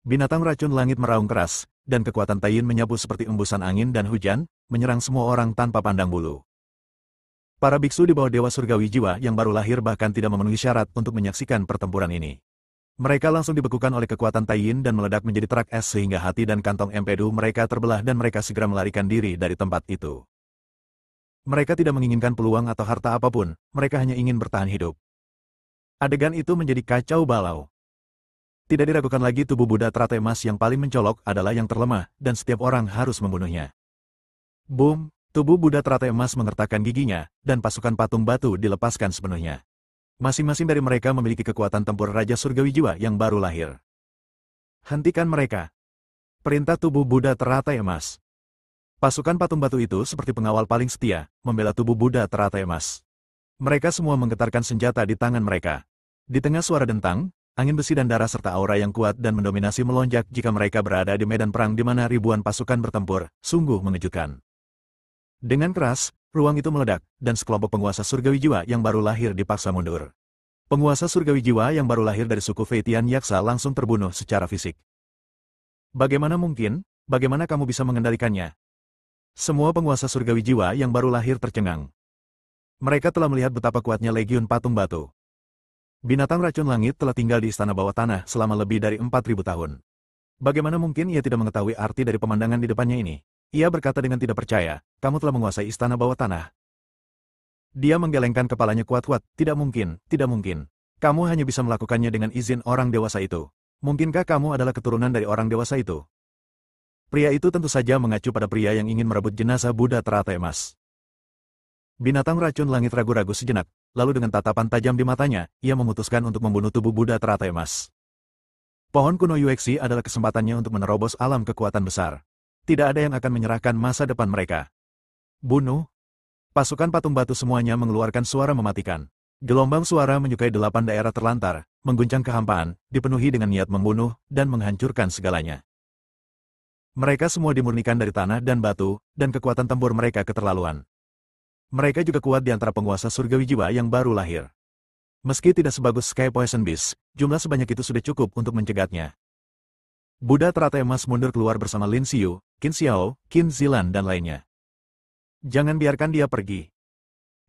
Binatang racun langit meraung keras, dan kekuatan Taiyin menyapu seperti embusan angin dan hujan, menyerang semua orang tanpa pandang bulu. Para biksu di bawah dewa surgawi jiwa yang baru lahir bahkan tidak memenuhi syarat untuk menyaksikan pertempuran ini. Mereka langsung dibekukan oleh kekuatan Taiyin dan meledak menjadi terak es sehingga hati dan kantong empedu mereka terbelah dan mereka segera melarikan diri dari tempat itu. Mereka tidak menginginkan peluang atau harta apapun, mereka hanya ingin bertahan hidup. Adegan itu menjadi kacau balau. Tidak diragukan lagi tubuh Buddha teratai emas yang paling mencolok adalah yang terlemah, dan setiap orang harus membunuhnya. Boom, tubuh Buddha teratai emas mengertakkan giginya, dan pasukan patung batu dilepaskan sepenuhnya. Masing-masing dari mereka memiliki kekuatan tempur Raja Surgawi Jiwa yang baru lahir. Hentikan mereka. Perintah tubuh Buddha teratai emas. Pasukan patung batu itu seperti pengawal paling setia, membela tubuh Buddha teratai emas. Mereka semua menggetarkan senjata di tangan mereka. Di tengah suara dentang, angin besi dan darah serta aura yang kuat dan mendominasi melonjak jika mereka berada di medan perang di mana ribuan pasukan bertempur, sungguh mengejutkan. Dengan keras, ruang itu meledak, dan sekelompok penguasa surgawi jiwa yang baru lahir dipaksa mundur. Penguasa surgawi jiwa yang baru lahir dari suku Feitian Yaksa langsung terbunuh secara fisik. Bagaimana mungkin? Bagaimana kamu bisa mengendalikannya? Semua penguasa surgawi jiwa yang baru lahir tercengang. Mereka telah melihat betapa kuatnya legiun patung batu. Binatang racun langit telah tinggal di istana bawah tanah selama lebih dari 4.000 tahun. Bagaimana mungkin ia tidak mengetahui arti dari pemandangan di depannya ini? Ia berkata dengan tidak percaya, kamu telah menguasai istana bawah tanah. Dia menggelengkan kepalanya kuat-kuat. Tidak mungkin, tidak mungkin. Kamu hanya bisa melakukannya dengan izin orang dewasa itu. Mungkinkah kamu adalah keturunan dari orang dewasa itu? Pria itu tentu saja mengacu pada pria yang ingin merebut jenazah Buddha teratai emas. Binatang racun langit ragu-ragu sejenak, lalu dengan tatapan tajam di matanya, ia memutuskan untuk membunuh tubuh Buddha teratai emas. Pohon kuno Yuexi adalah kesempatannya untuk menerobos alam kekuatan besar. Tidak ada yang akan menyerahkan masa depan mereka. Bunuh. Pasukan patung batu semuanya mengeluarkan suara mematikan. Gelombang suara menyukai 8 daerah terlantar, mengguncang kehampaan, dipenuhi dengan niat membunuh, dan menghancurkan segalanya. Mereka semua dimurnikan dari tanah dan batu, dan kekuatan tempur mereka keterlaluan. Mereka juga kuat di antara penguasa surgawi jiwa yang baru lahir. Meski tidak sebagus Sky Poison Beast, jumlah sebanyak itu sudah cukup untuk mencegatnya. Buddha teratai emas mundur keluar bersama Lin Xiu, Qin Xiao, Qin Zilan dan lainnya. Jangan biarkan dia pergi.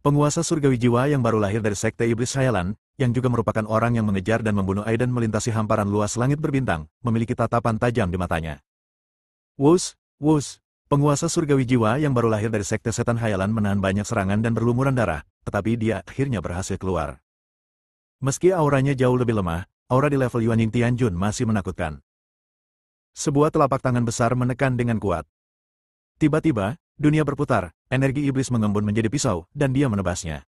Penguasa surgawi jiwa yang baru lahir dari Sekte Iblis Khayalan, yang juga merupakan orang yang mengejar dan membunuh Aiden melintasi hamparan luas langit berbintang, memiliki tatapan tajam di matanya. Wus, wus. Penguasa surgawi jiwa yang baru lahir dari Sekte Setan Khayalan menahan banyak serangan dan berlumuran darah, tetapi dia akhirnya berhasil keluar. Meski auranya jauh lebih lemah, aura di level Yuanying Tianjun masih menakutkan. Sebuah telapak tangan besar menekan dengan kuat. Tiba-tiba, dunia berputar, energi iblis mengembun menjadi pisau, dan dia menebasnya.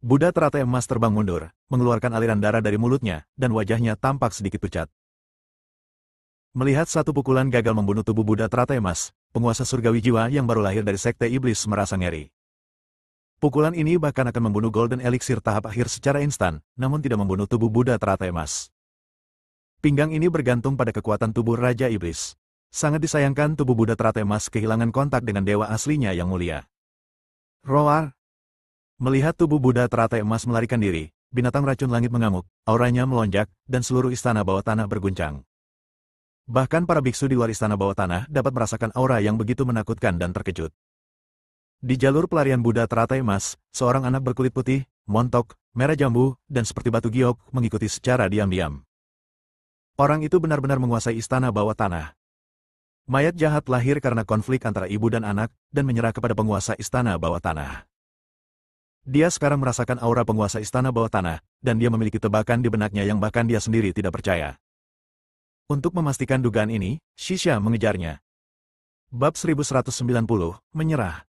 Buddha teratai emas terbang mundur, mengeluarkan aliran darah dari mulutnya, dan wajahnya tampak sedikit pucat. Melihat satu pukulan gagal membunuh tubuh Buddha teratai emas, penguasa surgawi jiwa yang baru lahir dari Sekte Iblis merasa ngeri. Pukulan ini bahkan akan membunuh Golden Elixir tahap akhir secara instan, namun tidak membunuh tubuh Buddha teratai emas. Pinggang ini bergantung pada kekuatan tubuh Raja Iblis. Sangat disayangkan tubuh Buddha teratai emas kehilangan kontak dengan dewa aslinya yang mulia. Roar! Melihat tubuh Buddha teratai emas melarikan diri, binatang racun langit mengamuk, auranya melonjak, dan seluruh istana bawah tanah berguncang. Bahkan para biksu di luar istana bawah tanah dapat merasakan aura yang begitu menakutkan dan terkejut. Di jalur pelarian Buddha teratai emas, seorang anak berkulit putih, montok, merah jambu, dan seperti batu giok mengikuti secara diam-diam. Orang itu benar-benar menguasai istana bawah tanah. Mayat jahat lahir karena konflik antara ibu dan anak, dan menyerah kepada penguasa istana bawah tanah. Dia sekarang merasakan aura penguasa istana bawah tanah, dan dia memiliki tebakan di benaknya yang bahkan dia sendiri tidak percaya. Untuk memastikan dugaan ini, Shisha mengejarnya. Bab 1190, Menyerah.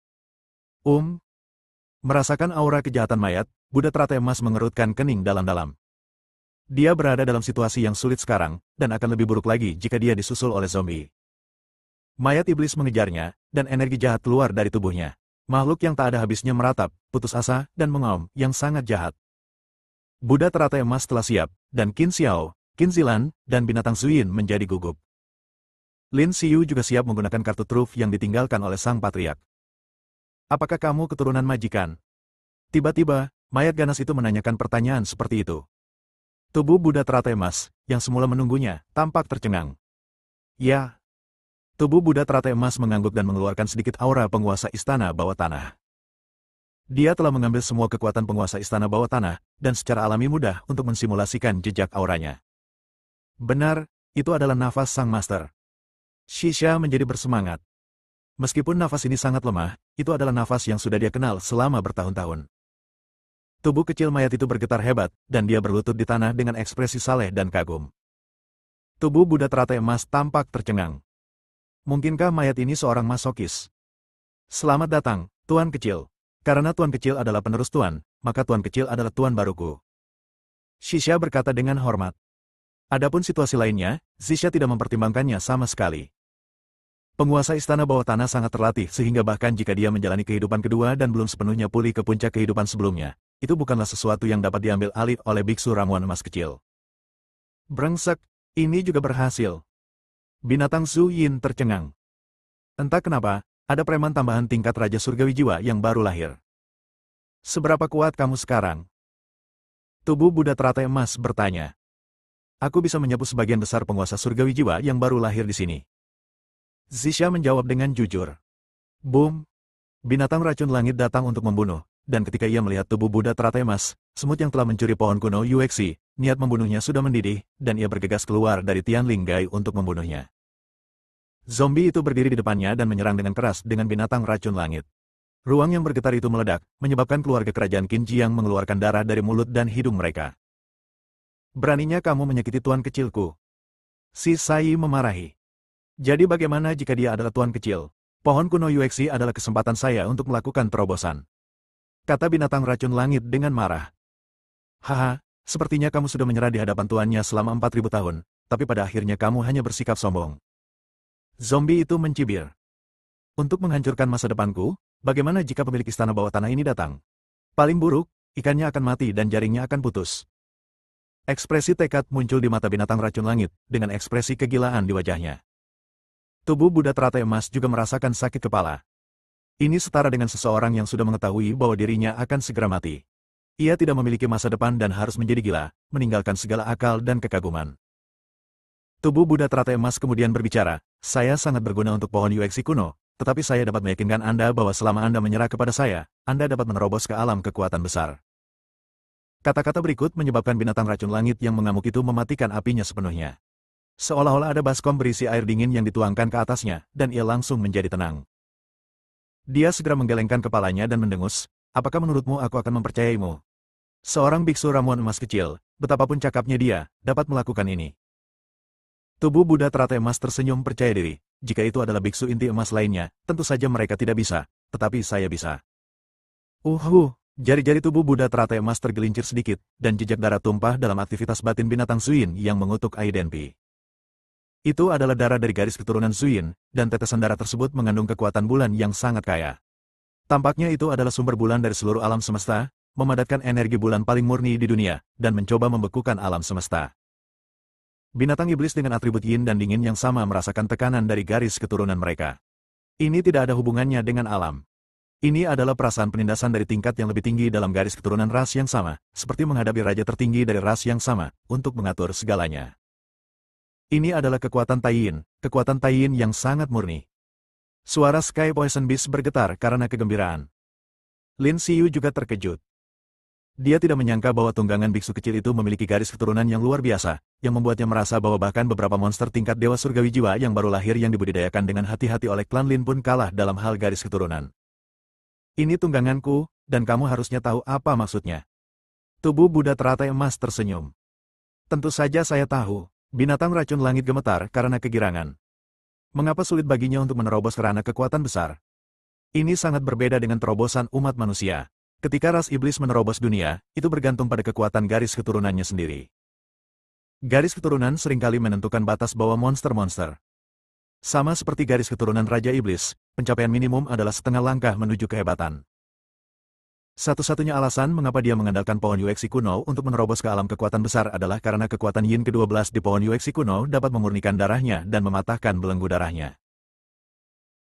Merasakan aura kejahatan mayat, Buddha teratai emas mengerutkan kening dalam-dalam. Dia berada dalam situasi yang sulit sekarang, dan akan lebih buruk lagi jika dia disusul oleh zombie. Mayat iblis mengejarnya, dan energi jahat keluar dari tubuhnya. Makhluk yang tak ada habisnya meratap, putus asa, dan mengaum, yang sangat jahat. Buddha teratai emas telah siap, dan Qin Xiao, Qin Zilan, dan binatang Zuyin menjadi gugup. Lin Xiu juga siap menggunakan kartu truf yang ditinggalkan oleh sang patriark. Apakah kamu keturunan majikan? Tiba-tiba, mayat ganas itu menanyakan pertanyaan seperti itu. Tubuh Buddha teratai emas, yang semula menunggunya, tampak tercengang. Ya. Tubuh Buddha teratai emas mengangguk dan mengeluarkan sedikit aura penguasa istana bawah tanah. Dia telah mengambil semua kekuatan penguasa istana bawah tanah, dan secara alami mudah untuk mensimulasikan jejak auranya. Benar, itu adalah nafas sang master. Shisha menjadi bersemangat. Meskipun nafas ini sangat lemah, itu adalah nafas yang sudah dia kenal selama bertahun-tahun. Tubuh kecil mayat itu bergetar hebat, dan dia berlutut di tanah dengan ekspresi saleh dan kagum. Tubuh Buddha teratai emas tampak tercengang. Mungkinkah mayat ini seorang masokis? Selamat datang, Tuan Kecil. Karena Tuan Kecil adalah penerus Tuan, maka Tuan Kecil adalah Tuan baruku. Shisha berkata dengan hormat. Adapun situasi lainnya, Shisha tidak mempertimbangkannya sama sekali. Penguasa istana bawah tanah sangat terlatih sehingga bahkan jika dia menjalani kehidupan kedua dan belum sepenuhnya pulih ke puncak kehidupan sebelumnya, itu bukanlah sesuatu yang dapat diambil alih oleh biksu ramuan emas kecil. Brengsek, ini juga berhasil. Binatang Zuyin tercengang. Entah kenapa, ada preman tambahan tingkat Raja Surgawi Jiwa yang baru lahir. Seberapa kuat kamu sekarang? Tubuh Buddha teratai emas bertanya. Aku bisa menyapu sebagian besar penguasa Surgawi Jiwa yang baru lahir di sini. Shisha menjawab dengan jujur. Boom! Binatang racun langit datang untuk membunuh, dan ketika ia melihat tubuh Buddha teratai emas, semut yang telah mencuri pohon kuno Yuexi, niat membunuhnya sudah mendidih, dan ia bergegas keluar dari Tianling Gai untuk membunuhnya. Zombie itu berdiri di depannya dan menyerang dengan keras dengan binatang racun langit. Ruang yang bergetar itu meledak, menyebabkan keluarga kerajaan Qin Jiang mengeluarkan darah dari mulut dan hidung mereka. Beraninya kamu menyakiti tuan kecilku. Si Sai memarahi. Jadi bagaimana jika dia adalah tuan kecil? Pohon kuno Yuexi adalah kesempatan saya untuk melakukan terobosan. Kata binatang racun langit dengan marah. Haha, sepertinya kamu sudah menyerah di hadapan tuannya selama 4000 tahun, tapi pada akhirnya kamu hanya bersikap sombong. Zombie itu mencibir. Untuk menghancurkan masa depanku, bagaimana jika pemilik istana bawah tanah ini datang? Paling buruk, ikannya akan mati dan jaringnya akan putus. Ekspresi tekad muncul di mata binatang racun langit, dengan ekspresi kegilaan di wajahnya. Tubuh Buddha teratai emas juga merasakan sakit kepala. Ini setara dengan seseorang yang sudah mengetahui bahwa dirinya akan segera mati. Ia tidak memiliki masa depan dan harus menjadi gila, meninggalkan segala akal dan kekaguman. Tubuh Buddha teratai emas kemudian berbicara, saya sangat berguna untuk pohon Yuexi kuno, tetapi saya dapat meyakinkan Anda bahwa selama Anda menyerah kepada saya, Anda dapat menerobos ke alam kekuatan besar. Kata-kata berikut menyebabkan binatang racun langit yang mengamuk itu mematikan apinya sepenuhnya. Seolah-olah ada baskom berisi air dingin yang dituangkan ke atasnya, dan ia langsung menjadi tenang. Dia segera menggelengkan kepalanya dan mendengus, apakah menurutmu aku akan mempercayaimu? Seorang biksu ramuan emas kecil, betapapun cakapnya dia, dapat melakukan ini. Tubuh Buddha teratai emas tersenyum percaya diri, jika itu adalah biksu inti emas lainnya, tentu saja mereka tidak bisa, tetapi saya bisa. Jari-jari tubuh Buddha teratai emas tergelincir sedikit, dan jejak darah tumpah dalam aktivitas batin binatang Zuyin yang mengutuk Aidenpi. Itu adalah darah dari garis keturunan Zuyin, dan tetesan darah tersebut mengandung kekuatan bulan yang sangat kaya. Tampaknya itu adalah sumber bulan dari seluruh alam semesta, memadatkan energi bulan paling murni di dunia, dan mencoba membekukan alam semesta. Binatang iblis dengan atribut yin dan dingin yang sama merasakan tekanan dari garis keturunan mereka. Ini tidak ada hubungannya dengan alam. Ini adalah perasaan penindasan dari tingkat yang lebih tinggi dalam garis keturunan ras yang sama, seperti menghadapi raja tertinggi dari ras yang sama, untuk mengatur segalanya. Ini adalah kekuatan Tai Yin yang sangat murni. Suara Sky Poison Beast bergetar karena kegembiraan. Lin Xiyu juga terkejut. Dia tidak menyangka bahwa tunggangan biksu kecil itu memiliki garis keturunan yang luar biasa, yang membuatnya merasa bahwa bahkan beberapa monster tingkat dewa surgawi jiwa yang baru lahir yang dibudidayakan dengan hati-hati oleh klan Lin pun kalah dalam hal garis keturunan. Ini tungganganku, dan kamu harusnya tahu apa maksudnya. Tubuh Buddha teratai emas tersenyum. Tentu saja saya tahu. Binatang racun langit gemetar karena kegirangan. Mengapa sulit baginya untuk menerobos kerana kekuatan besar? Ini sangat berbeda dengan terobosan umat manusia. Ketika ras iblis menerobos dunia, itu bergantung pada kekuatan garis keturunannya sendiri. Garis keturunan seringkali menentukan batas bawah monster-monster. Sama seperti garis keturunan Raja Iblis, pencapaian minimum adalah setengah langkah menuju kehebatan. Satu-satunya alasan mengapa dia mengandalkan pohon Yuexi kuno untuk menerobos ke alam kekuatan besar adalah karena kekuatan Yin ke-12 di pohon Yuexi kuno dapat memurnikan darahnya dan mematahkan belenggu darahnya.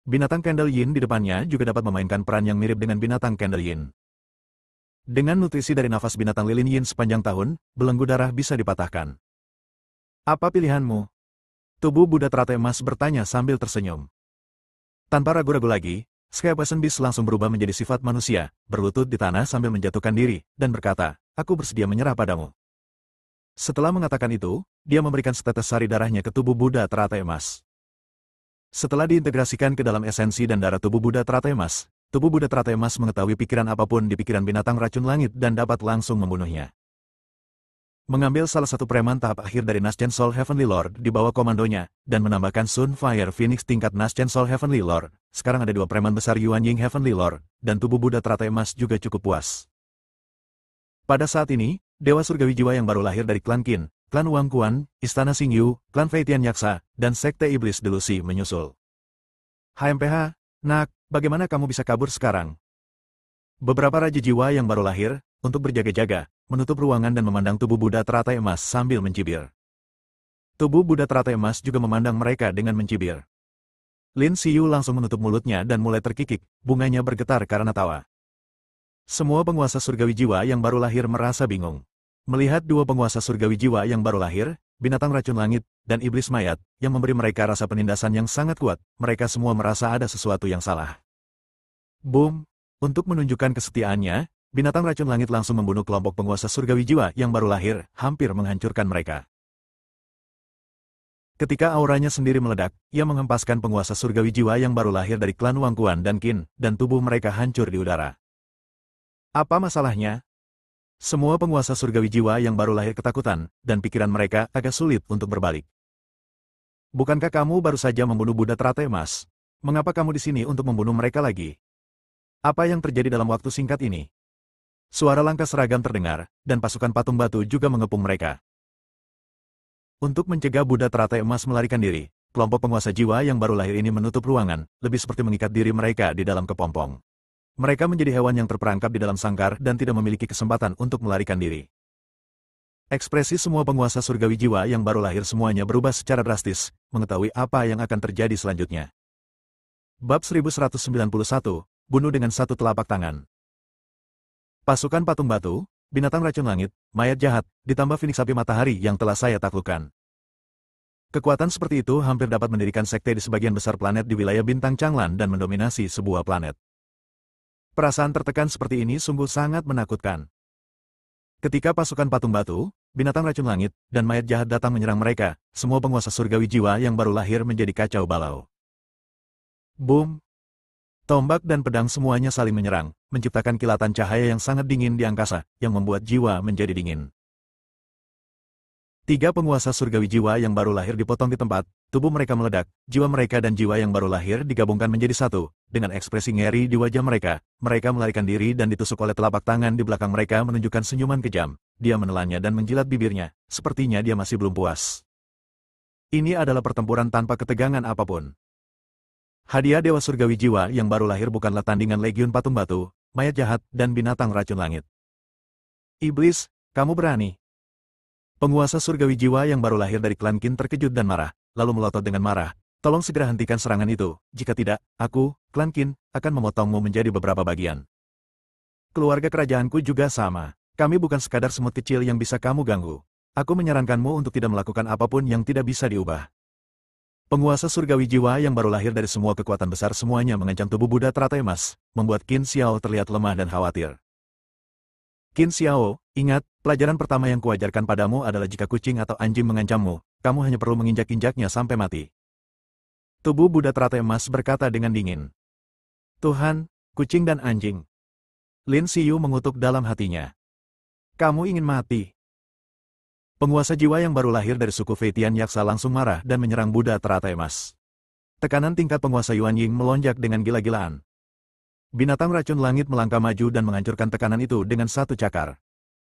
Binatang Candle Yin di depannya juga dapat memainkan peran yang mirip dengan binatang Candle Yin. Dengan nutrisi dari nafas binatang lilin Yin sepanjang tahun, belenggu darah bisa dipatahkan. Apa pilihanmu? Tubuh Buddha teratai emas bertanya sambil tersenyum. Tanpa ragu-ragu lagi, Sky Poison Beast langsung berubah menjadi sifat manusia, berlutut di tanah sambil menjatuhkan diri, dan berkata, aku bersedia menyerah padamu. Setelah mengatakan itu, dia memberikan setetes sari darahnya ke tubuh Buddha teratai emas. Setelah diintegrasikan ke dalam esensi dan darah tubuh Buddha teratai emas, tubuh Buddha teratai emas mengetahui pikiran apapun di pikiran binatang racun langit dan dapat langsung membunuhnya. Mengambil salah satu preman tahap akhir dari Nash Soul Heavenly Lord di bawah komandonya, dan menambahkan Sun Fire Phoenix tingkat Nash Soul Heavenly Lord, sekarang ada dua preman besar Yuan Ying Heavenly Lord, dan tubuh Buddha teratai emas juga cukup puas. Pada saat ini, Dewa Surgawi Jiwa yang baru lahir dari klan Qin, klan Wang Quan, Istana Xingyu, klan Feitian Yaksa, dan Sekte Iblis Delusi menyusul. HMPH, nak, bagaimana kamu bisa kabur sekarang? Beberapa raja jiwa yang baru lahir, untuk berjaga-jaga, menutup ruangan dan memandang tubuh Buddha teratai emas sambil mencibir. Tubuh Buddha teratai emas juga memandang mereka dengan mencibir. Lin Xiyu langsung menutup mulutnya dan mulai terkikik, bunganya bergetar karena tawa. Semua penguasa surgawi jiwa yang baru lahir merasa bingung. Melihat dua penguasa surgawi jiwa yang baru lahir, binatang racun langit, dan iblis mayat, yang memberi mereka rasa penindasan yang sangat kuat, mereka semua merasa ada sesuatu yang salah. Boom! Untuk menunjukkan kesetiaannya, binatang racun langit langsung membunuh kelompok penguasa surgawi jiwa yang baru lahir, hampir menghancurkan mereka. Ketika auranya sendiri meledak, ia menghempaskan penguasa surgawi jiwa yang baru lahir dari klan Wang Quan dan Qin, dan tubuh mereka hancur di udara. Apa masalahnya? Semua penguasa surgawi jiwa yang baru lahir ketakutan, dan pikiran mereka agak sulit untuk berbalik. Bukankah kamu baru saja membunuh Buddha teratai emas? Mengapa kamu di sini untuk membunuh mereka lagi? Apa yang terjadi dalam waktu singkat ini? Suara langkah seragam terdengar, dan pasukan patung batu juga mengepung mereka. Untuk mencegah Buddha teratai emas melarikan diri, kelompok penguasa jiwa yang baru lahir ini menutup ruangan, lebih seperti mengikat diri mereka di dalam kepompong. Mereka menjadi hewan yang terperangkap di dalam sangkar dan tidak memiliki kesempatan untuk melarikan diri. Ekspresi semua penguasa surgawi jiwa yang baru lahir semuanya berubah secara drastis, mengetahui apa yang akan terjadi selanjutnya. Bab 1191, bunuh dengan satu telapak tangan. Pasukan patung batu, binatang racun langit, mayat jahat, ditambah Phoenix api matahari yang telah saya taklukkan. Kekuatan seperti itu hampir dapat mendirikan sekte di sebagian besar planet di wilayah bintang Changlan dan mendominasi sebuah planet. Perasaan tertekan seperti ini sungguh sangat menakutkan. Ketika pasukan patung batu, binatang racun langit, dan mayat jahat datang menyerang mereka, semua penguasa surgawi jiwa yang baru lahir menjadi kacau balau. Boom! Tombak dan pedang semuanya saling menyerang, menciptakan kilatan cahaya yang sangat dingin di angkasa, yang membuat jiwa menjadi dingin. Tiga penguasa surgawi jiwa yang baru lahir dipotong di tempat, tubuh mereka meledak, jiwa mereka dan jiwa yang baru lahir digabungkan menjadi satu, dengan ekspresi ngeri di wajah mereka, mereka melarikan diri dan ditusuk oleh telapak tangan di belakang mereka menunjukkan senyuman kejam, dia menelannya dan menjilat bibirnya, sepertinya dia masih belum puas. Ini adalah pertempuran tanpa ketegangan apapun. Hadiah Dewa Surgawi Jiwa yang baru lahir bukanlah tandingan Legiun Patung Batu, mayat jahat, dan binatang racun langit. Iblis, kamu berani. Penguasa surgawi jiwa yang baru lahir dari klan Qin terkejut dan marah, lalu melotot dengan marah. Tolong segera hentikan serangan itu, jika tidak, aku, klan Qin, akan memotongmu menjadi beberapa bagian. Keluarga kerajaanku juga sama. Kami bukan sekadar semut kecil yang bisa kamu ganggu. Aku menyarankanmu untuk tidak melakukan apapun yang tidak bisa diubah. Penguasa surgawi jiwa yang baru lahir dari semua kekuatan besar semuanya mengancam tubuh Buddha teratai emas, membuat Qin Xiao terlihat lemah dan khawatir. Qin Xiao, ingat, pelajaran pertama yang kuajarkan padamu adalah jika kucing atau anjing mengancammu, kamu hanya perlu menginjak-injaknya sampai mati. Tubuh Buddha teratai emas berkata dengan dingin. Tuhan, kucing dan anjing. Lin Xiyu mengutuk dalam hatinya. Kamu ingin mati. Penguasa jiwa yang baru lahir dari suku Feitian Yaksa langsung marah dan menyerang Buddha teratai emas. Tekanan tingkat penguasa Yuan Ying melonjak dengan gila-gilaan. Binatang racun langit melangkah maju dan menghancurkan tekanan itu dengan satu cakar.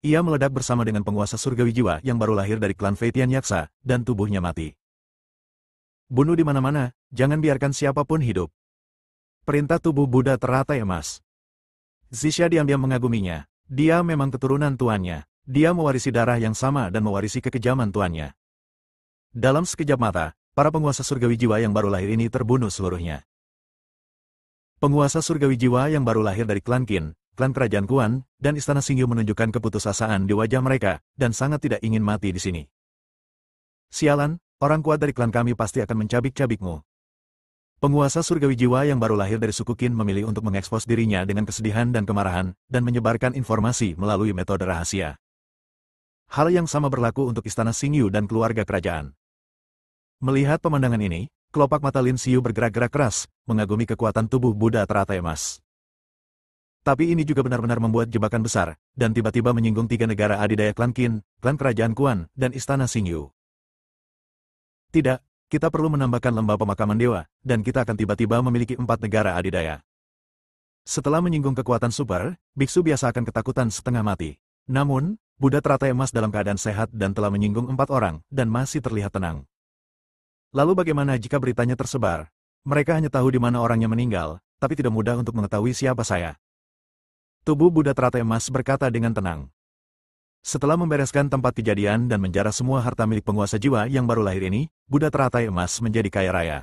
Ia meledak bersama dengan penguasa surgawi jiwa yang baru lahir dari klan Feitian Yaksa, dan tubuhnya mati. Bunuh di mana-mana, jangan biarkan siapapun hidup. Perintah tubuh Buddha teratai emas. Zixia diam-diam mengaguminya. Dia memang keturunan tuannya. Dia mewarisi darah yang sama dan mewarisi kekejaman tuannya. Dalam sekejap mata, para penguasa surgawi jiwa yang baru lahir ini terbunuh seluruhnya. Penguasa surgawi jiwa yang baru lahir dari klan Qin, klan kerajaan Quan, dan istana Xingyu menunjukkan keputusasaan di wajah mereka, dan sangat tidak ingin mati di sini. Sialan, orang kuat dari klan kami pasti akan mencabik-cabikmu. Penguasa surgawi jiwa yang baru lahir dari suku Qin memilih untuk mengekspos dirinya dengan kesedihan dan kemarahan, dan menyebarkan informasi melalui metode rahasia. Hal yang sama berlaku untuk istana Xingyu dan keluarga kerajaan. Melihat pemandangan ini, kelopak mata Lin Xiyu bergerak-gerak keras, mengagumi kekuatan tubuh Buddha teratai emas. Tapi ini juga benar-benar membuat jebakan besar, dan tiba-tiba menyinggung tiga negara adidaya klan Qin, klan kerajaan Quan, dan istana Xingyu. Tidak, kita perlu menambahkan lembah pemakaman dewa, dan kita akan tiba-tiba memiliki 4 negara adidaya. Setelah menyinggung kekuatan super, biksu biasa akan ketakutan setengah mati. Namun, Buddha teratai emas dalam keadaan sehat dan telah menyinggung 4 orang, dan masih terlihat tenang. Lalu bagaimana jika beritanya tersebar? Mereka hanya tahu di mana orangnya meninggal, tapi tidak mudah untuk mengetahui siapa saya. Tubuh Buddha teratai emas berkata dengan tenang. Setelah membereskan tempat kejadian dan menjarah semua harta milik penguasa jiwa yang baru lahir ini, Buddha teratai emas menjadi kaya raya.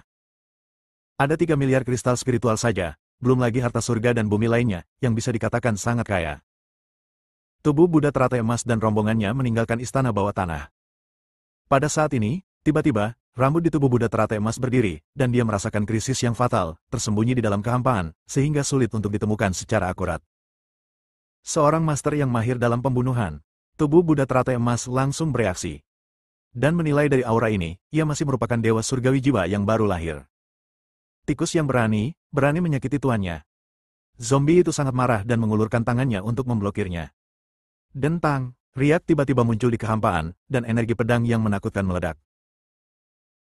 Ada 3 miliar kristal spiritual saja, belum lagi harta surga dan bumi lainnya, yang bisa dikatakan sangat kaya. Tubuh Buddha teratai emas dan rombongannya meninggalkan istana bawah tanah. Pada saat ini, tiba-tiba, rambut di tubuh Buddha teratai emas berdiri, dan dia merasakan krisis yang fatal, tersembunyi di dalam kehampaan, sehingga sulit untuk ditemukan secara akurat. Seorang master yang mahir dalam pembunuhan. Tubuh Buddha teratai emas langsung bereaksi. Dan menilai dari aura ini, ia masih merupakan dewa surgawi jiwa yang baru lahir. Tikus yang berani menyakiti tuannya. Zombie itu sangat marah dan mengulurkan tangannya untuk memblokirnya. Dentang, riak tiba-tiba muncul di kehampaan, dan energi pedang yang menakutkan meledak.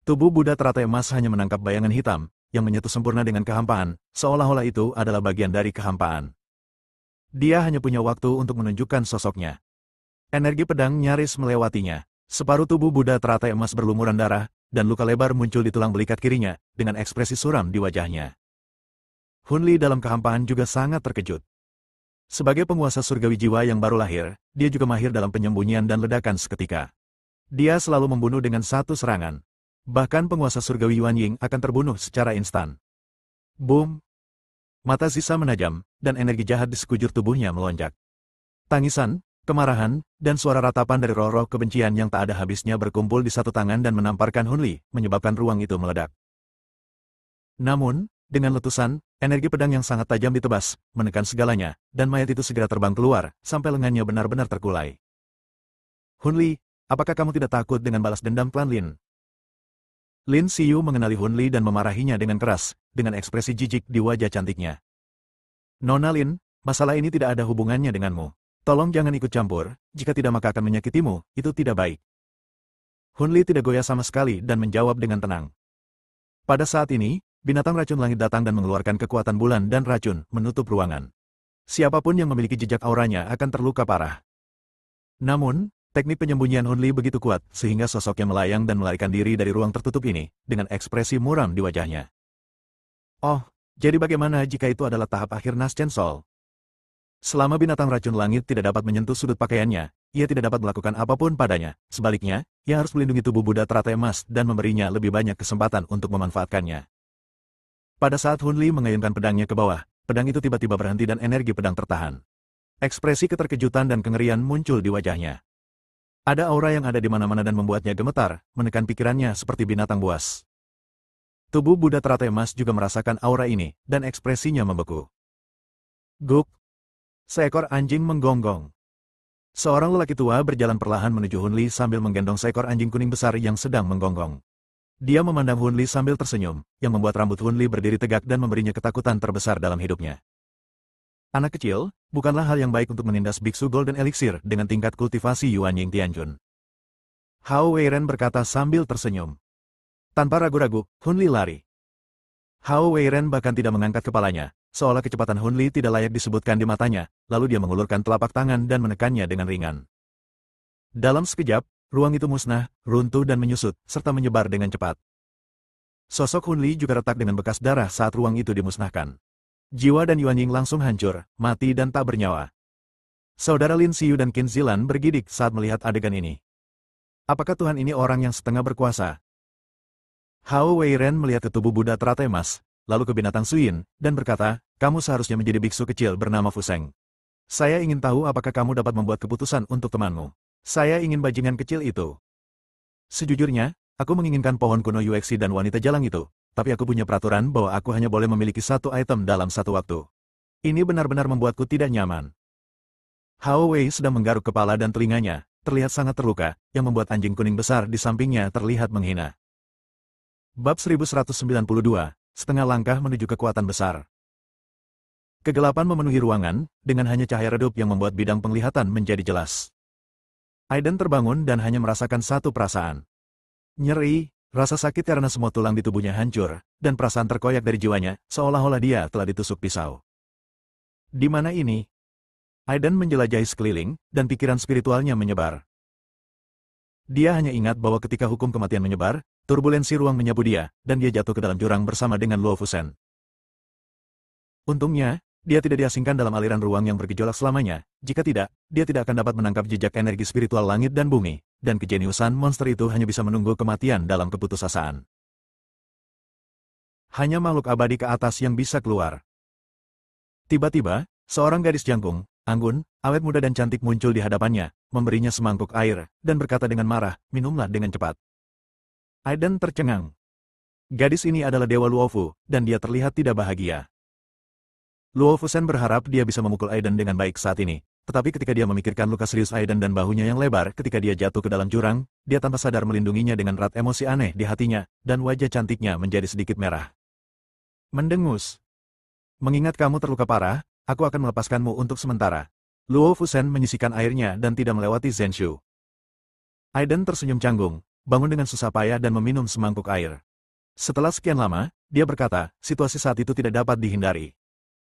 Tubuh Buddha teratai emas hanya menangkap bayangan hitam, yang menyatu sempurna dengan kehampaan, seolah-olah itu adalah bagian dari kehampaan. Dia hanya punya waktu untuk menunjukkan sosoknya. Energi pedang nyaris melewatinya. Separuh tubuh Buddha teratai emas berlumuran darah, dan luka lebar muncul di tulang belikat kirinya, dengan ekspresi suram di wajahnya. Hunli dalam kehampaan juga sangat terkejut. Sebagai penguasa surgawi jiwa yang baru lahir, dia juga mahir dalam penyembunyian dan ledakan seketika. Dia selalu membunuh dengan satu serangan. Bahkan penguasa surgawi Yuan Ying akan terbunuh secara instan. Boom! Mata Zisa menajam, dan energi jahat di sekujur tubuhnya melonjak. Tangisan, kemarahan, dan suara ratapan dari roh-roh kebencian yang tak ada habisnya berkumpul di satu tangan dan menamparkan Hunli, menyebabkan ruang itu meledak. Namun, dengan letusan, energi pedang yang sangat tajam ditebas, menekan segalanya, dan mayat itu segera terbang keluar, sampai lengannya benar-benar terkulai. Hunli, apakah kamu tidak takut dengan balas dendam klan Lin? Lin Xiyu mengenali Hunli dan memarahinya dengan keras, dengan ekspresi jijik di wajah cantiknya. Nona Lin, masalah ini tidak ada hubungannya denganmu. Tolong jangan ikut campur, jika tidak maka akan menyakitimu, itu tidak baik. Hunli tidak goyah sama sekali dan menjawab dengan tenang. Pada saat ini, binatang racun langit datang dan mengeluarkan kekuatan bulan dan racun, menutup ruangan. Siapapun yang memiliki jejak auranya akan terluka parah. Namun, teknik penyembunyian Hunli begitu kuat, sehingga sosoknya melayang dan melarikan diri dari ruang tertutup ini, dengan ekspresi muram di wajahnya. Oh, jadi bagaimana jika itu adalah tahap akhir Naschen Sol? Selama binatang racun langit tidak dapat menyentuh sudut pakaiannya, ia tidak dapat melakukan apapun padanya. Sebaliknya, ia harus melindungi tubuh Buddha teratai emas dan memberinya lebih banyak kesempatan untuk memanfaatkannya. Pada saat Hunli mengayunkan pedangnya ke bawah, pedang itu tiba-tiba berhenti dan energi pedang tertahan. Ekspresi keterkejutan dan kengerian muncul di wajahnya. Ada aura yang ada di mana-mana dan membuatnya gemetar, menekan pikirannya seperti binatang buas. Tubuh Buddha teratai emas juga merasakan aura ini, dan ekspresinya membeku. Guk! Seekor anjing menggonggong. Seorang lelaki tua berjalan perlahan menuju Hunli sambil menggendong seekor anjing kuning besar yang sedang menggonggong. Dia memandang Hunli sambil tersenyum, yang membuat rambut Hunli berdiri tegak dan memberinya ketakutan terbesar dalam hidupnya. Anak kecil, bukanlah hal yang baik untuk menindas biksu Golden Elixir dengan tingkat kultivasi Yuan Ying Tianjun. Hao Weiren berkata sambil tersenyum. Tanpa ragu-ragu, Hunli lari. Hao Weiren bahkan tidak mengangkat kepalanya, seolah kecepatan Hunli tidak layak disebutkan di matanya, lalu dia mengulurkan telapak tangan dan menekannya dengan ringan. Dalam sekejap, ruang itu musnah, runtuh dan menyusut, serta menyebar dengan cepat. Sosok Hunli juga retak dengan bekas darah saat ruang itu dimusnahkan. Jiwa dan Yuan Ying langsung hancur, mati dan tak bernyawa. Saudara Lin Xiyu dan Qin Zilan bergidik saat melihat adegan ini. Apakah Tuhan ini orang yang setengah berkuasa? Hao Weiren melihat ke tubuh Buddha teratai emas, lalu ke binatang Suyin, dan berkata, kamu seharusnya menjadi biksu kecil bernama Fuseng. Saya ingin tahu apakah kamu dapat membuat keputusan untuk temanmu. Saya ingin bajingan kecil itu. Sejujurnya, aku menginginkan pohon kuno Yuexi dan wanita jalang itu, tapi aku punya peraturan bahwa aku hanya boleh memiliki satu item dalam satu waktu. Ini benar-benar membuatku tidak nyaman. Hao Wei sedang menggaruk kepala dan telinganya, terlihat sangat terluka, yang membuat anjing kuning besar di sampingnya terlihat menghina. Bab 1192, setengah langkah menuju kekuatan besar. Kegelapan memenuhi ruangan, dengan hanya cahaya redup yang membuat bidang penglihatan menjadi jelas. Aiden terbangun dan hanya merasakan satu perasaan. Nyeri, rasa sakit karena semua tulang di tubuhnya hancur, dan perasaan terkoyak dari jiwanya, seolah-olah dia telah ditusuk pisau. Di mana ini? Aiden menjelajahi sekeliling, dan pikiran spiritualnya menyebar. Dia hanya ingat bahwa ketika hukum kematian menyebar, turbulensi ruang menyapu dia, dan dia jatuh ke dalam jurang bersama dengan Luo Fusen. Untungnya, dia tidak diasingkan dalam aliran ruang yang bergejolak selamanya, jika tidak, dia tidak akan dapat menangkap jejak energi spiritual langit dan bumi, dan kejeniusan monster itu hanya bisa menunggu kematian dalam keputusasaan. Hanya makhluk abadi ke atas yang bisa keluar. Tiba-tiba, seorang gadis jangkung, anggun, awet muda dan cantik muncul di hadapannya, memberinya semangkuk air, dan berkata dengan marah, minumlah dengan cepat. Aiden tercengang. Gadis ini adalah Dewa Luofu, dan dia terlihat tidak bahagia. Luo Fusen berharap dia bisa memukul Aiden dengan baik saat ini, tetapi ketika dia memikirkan luka serius Aiden dan bahunya yang lebar ketika dia jatuh ke dalam jurang, dia tanpa sadar melindunginya dengan erat. Emosi aneh di hatinya, dan wajah cantiknya menjadi sedikit merah. Mendengus. Mengingat kamu terluka parah, aku akan melepaskanmu untuk sementara. Luo Fusen menyisihkan airnya dan tidak melewati Zenshu. Aiden tersenyum canggung, bangun dengan susah payah dan meminum semangkuk air. Setelah sekian lama, dia berkata, situasi saat itu tidak dapat dihindari.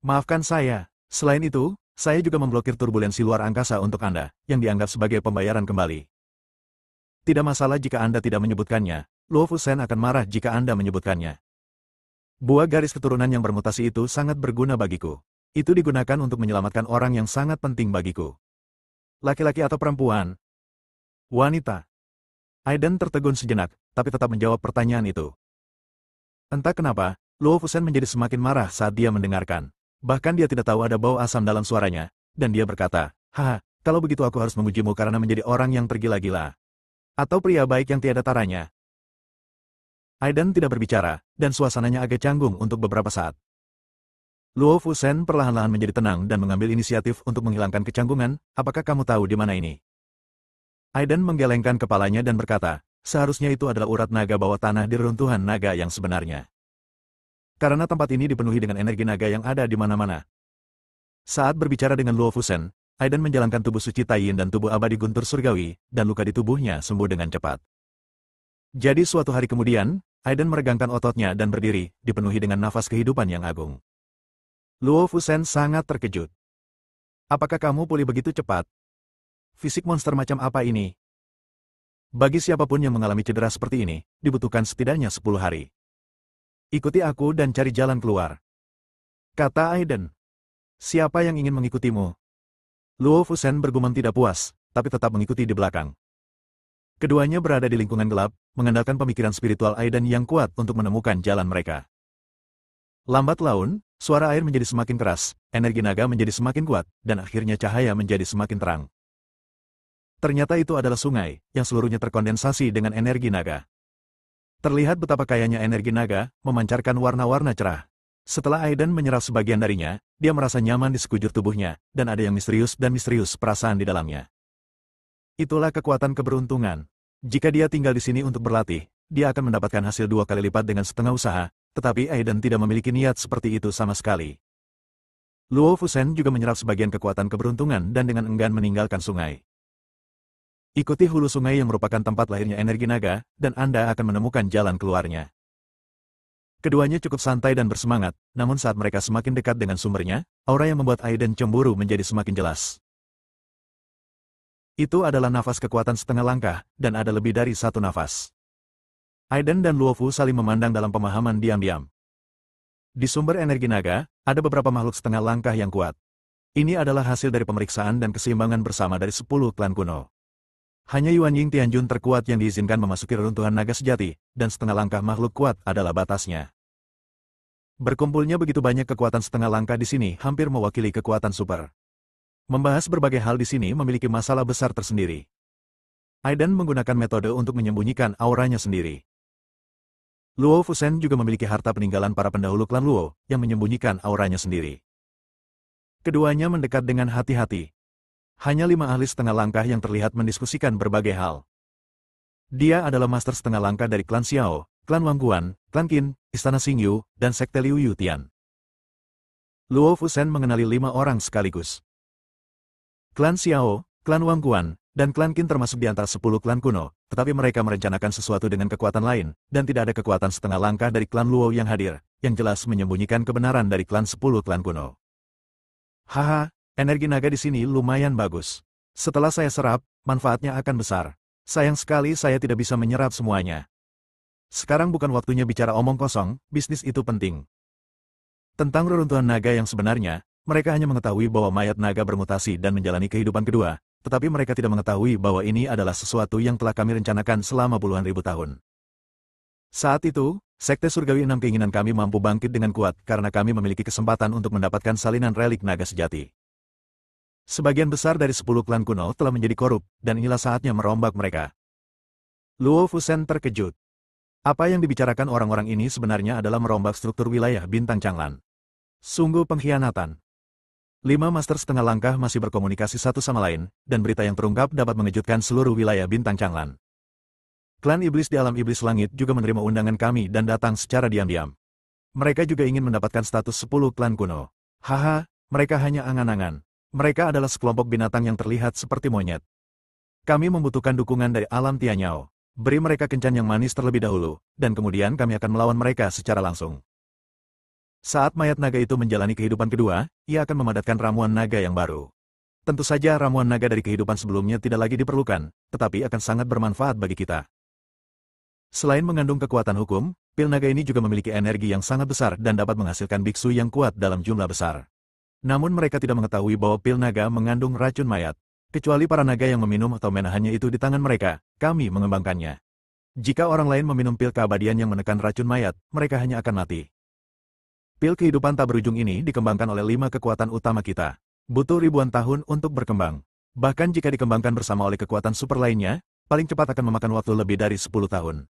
Maafkan saya. Selain itu, saya juga memblokir turbulensi luar angkasa untuk Anda, yang dianggap sebagai pembayaran kembali. Tidak masalah jika Anda tidak menyebutkannya. Luo Fusen akan marah jika Anda menyebutkannya. Buah garis keturunan yang bermutasi itu sangat berguna bagiku. Itu digunakan untuk menyelamatkan orang yang sangat penting bagiku. Laki-laki atau perempuan? Wanita. Aiden tertegun sejenak, tapi tetap menjawab pertanyaan itu. Entah kenapa, Luo Fusen menjadi semakin marah saat dia mendengarkan. Bahkan dia tidak tahu ada bau asam dalam suaranya, dan dia berkata, haha, kalau begitu aku harus memujimu karena menjadi orang yang tergila-gila. Atau pria baik yang tiada taranya. Aiden tidak berbicara, dan suasananya agak canggung untuk beberapa saat. Luo Fusen perlahan-lahan menjadi tenang dan mengambil inisiatif untuk menghilangkan kecanggungan. Apakah kamu tahu di mana ini? Aiden menggelengkan kepalanya dan berkata, seharusnya itu adalah urat naga bawah tanah di reruntuhan naga yang sebenarnya. Karena tempat ini dipenuhi dengan energi naga yang ada di mana-mana. Saat berbicara dengan Luo Fusen, Aiden menjalankan tubuh suci Taiyin dan tubuh abadi guntur surgawi, dan luka di tubuhnya sembuh dengan cepat. Jadi suatu hari kemudian, Aiden meregangkan ototnya dan berdiri, dipenuhi dengan nafas kehidupan yang agung. Luo Fusen sangat terkejut. Apakah kamu pulih begitu cepat? Fisik monster macam apa ini? Bagi siapapun yang mengalami cedera seperti ini, dibutuhkan setidaknya 10 hari. Ikuti aku dan cari jalan keluar. Kata Aiden. Siapa yang ingin mengikutimu? Luo Fusen bergumam tidak puas, tapi tetap mengikuti di belakang. Keduanya berada di lingkungan gelap, mengandalkan pemikiran spiritual Aiden yang kuat untuk menemukan jalan mereka. Lambat laun, suara air menjadi semakin keras, energi naga menjadi semakin kuat, dan akhirnya cahaya menjadi semakin terang. Ternyata itu adalah sungai, yang seluruhnya terkondensasi dengan energi naga. Terlihat betapa kayanya energi naga, memancarkan warna-warna cerah. Setelah Aiden menyerap sebagian darinya, dia merasa nyaman di sekujur tubuhnya, dan ada yang misterius perasaan di dalamnya. Itulah kekuatan keberuntungan. Jika dia tinggal di sini untuk berlatih, dia akan mendapatkan hasil 2 kali lipat dengan setengah usaha, tetapi Aiden tidak memiliki niat seperti itu sama sekali. Luo Fusen juga menyerap sebagian kekuatan keberuntungan dan dengan enggan meninggalkan sungai. Ikuti hulu sungai yang merupakan tempat lahirnya energi naga, dan Anda akan menemukan jalan keluarnya. Keduanya cukup santai dan bersemangat, namun saat mereka semakin dekat dengan sumbernya, aura yang membuat Aiden cemburu menjadi semakin jelas. Itu adalah nafas kekuatan setengah langkah, dan ada lebih dari satu nafas. Aiden dan Luofu saling memandang dalam pemahaman diam-diam. Di sumber energi naga, ada beberapa makhluk setengah langkah yang kuat. Ini adalah hasil dari pemeriksaan dan keseimbangan bersama dari 10 klan kuno. Hanya Yuan Ying Tianjun terkuat yang diizinkan memasuki reruntuhan naga sejati, dan setengah langkah makhluk kuat adalah batasnya. Berkumpulnya begitu banyak kekuatan setengah langkah di sini hampir mewakili kekuatan super. Membahas berbagai hal di sini memiliki masalah besar tersendiri. Aiden menggunakan metode untuk menyembunyikan auranya sendiri. Luo Fusen juga memiliki harta peninggalan para pendahulu klan Luo, yang menyembunyikan auranya sendiri. Keduanya mendekat dengan hati-hati. Hanya 5 ahli setengah langkah yang terlihat mendiskusikan berbagai hal. Dia adalah master setengah langkah dari klan Xiao, klan Wangguan, klan Qin, istana Xingyu, dan sekte Liu Yutian. Luo Fusen mengenali 5 orang sekaligus. Klan Xiao, klan Wangguan, dan klan Qin termasuk di antara 10 klan kuno, tetapi mereka merencanakan sesuatu dengan kekuatan lain, dan tidak ada kekuatan setengah langkah dari klan Luo yang hadir, yang jelas menyembunyikan kebenaran dari klan 10 klan kuno. Haha. Energi naga di sini lumayan bagus. Setelah saya serap, manfaatnya akan besar. Sayang sekali saya tidak bisa menyerap semuanya. Sekarang bukan waktunya bicara omong kosong, bisnis itu penting. Tentang reruntuhan naga yang sebenarnya, mereka hanya mengetahui bahwa mayat naga bermutasi dan menjalani kehidupan kedua, tetapi mereka tidak mengetahui bahwa ini adalah sesuatu yang telah kami rencanakan selama puluhan ribu tahun. Saat itu, Sekte Surgawi 6 keinginan kami mampu bangkit dengan kuat karena kami memiliki kesempatan untuk mendapatkan salinan relik naga sejati. Sebagian besar dari 10 klan kuno telah menjadi korup, dan inilah saatnya merombak mereka. Luo Fusen terkejut. Apa yang dibicarakan orang-orang ini sebenarnya adalah merombak struktur wilayah Bintang Changlan. Sungguh pengkhianatan. 5 master setengah langkah masih berkomunikasi satu sama lain, dan berita yang terungkap dapat mengejutkan seluruh wilayah Bintang Changlan. Klan iblis di alam iblis langit juga menerima undangan kami dan datang secara diam-diam. Mereka juga ingin mendapatkan status 10 klan kuno. Haha, mereka hanya angan-angan. Mereka adalah sekelompok binatang yang terlihat seperti monyet. Kami membutuhkan dukungan dari alam Tianyao. Beri mereka kencan yang manis terlebih dahulu, dan kemudian kami akan melawan mereka secara langsung. Saat mayat naga itu menjalani kehidupan kedua, ia akan memadatkan ramuan naga yang baru. Tentu saja ramuan naga dari kehidupan sebelumnya tidak lagi diperlukan, tetapi akan sangat bermanfaat bagi kita. Selain mengandung kekuatan hukum, pil naga ini juga memiliki energi yang sangat besar dan dapat menghasilkan biksu yang kuat dalam jumlah besar. Namun mereka tidak mengetahui bahwa pil naga mengandung racun mayat. Kecuali para naga yang meminum atau menahannya itu di tangan mereka, kami mengembangkannya. Jika orang lain meminum pil keabadian yang menekan racun mayat, mereka hanya akan mati. Pil kehidupan tak berujung ini dikembangkan oleh 5 kekuatan utama kita. Butuh ribuan tahun untuk berkembang. Bahkan jika dikembangkan bersama oleh kekuatan super lainnya, paling cepat akan memakan waktu lebih dari 10 tahun.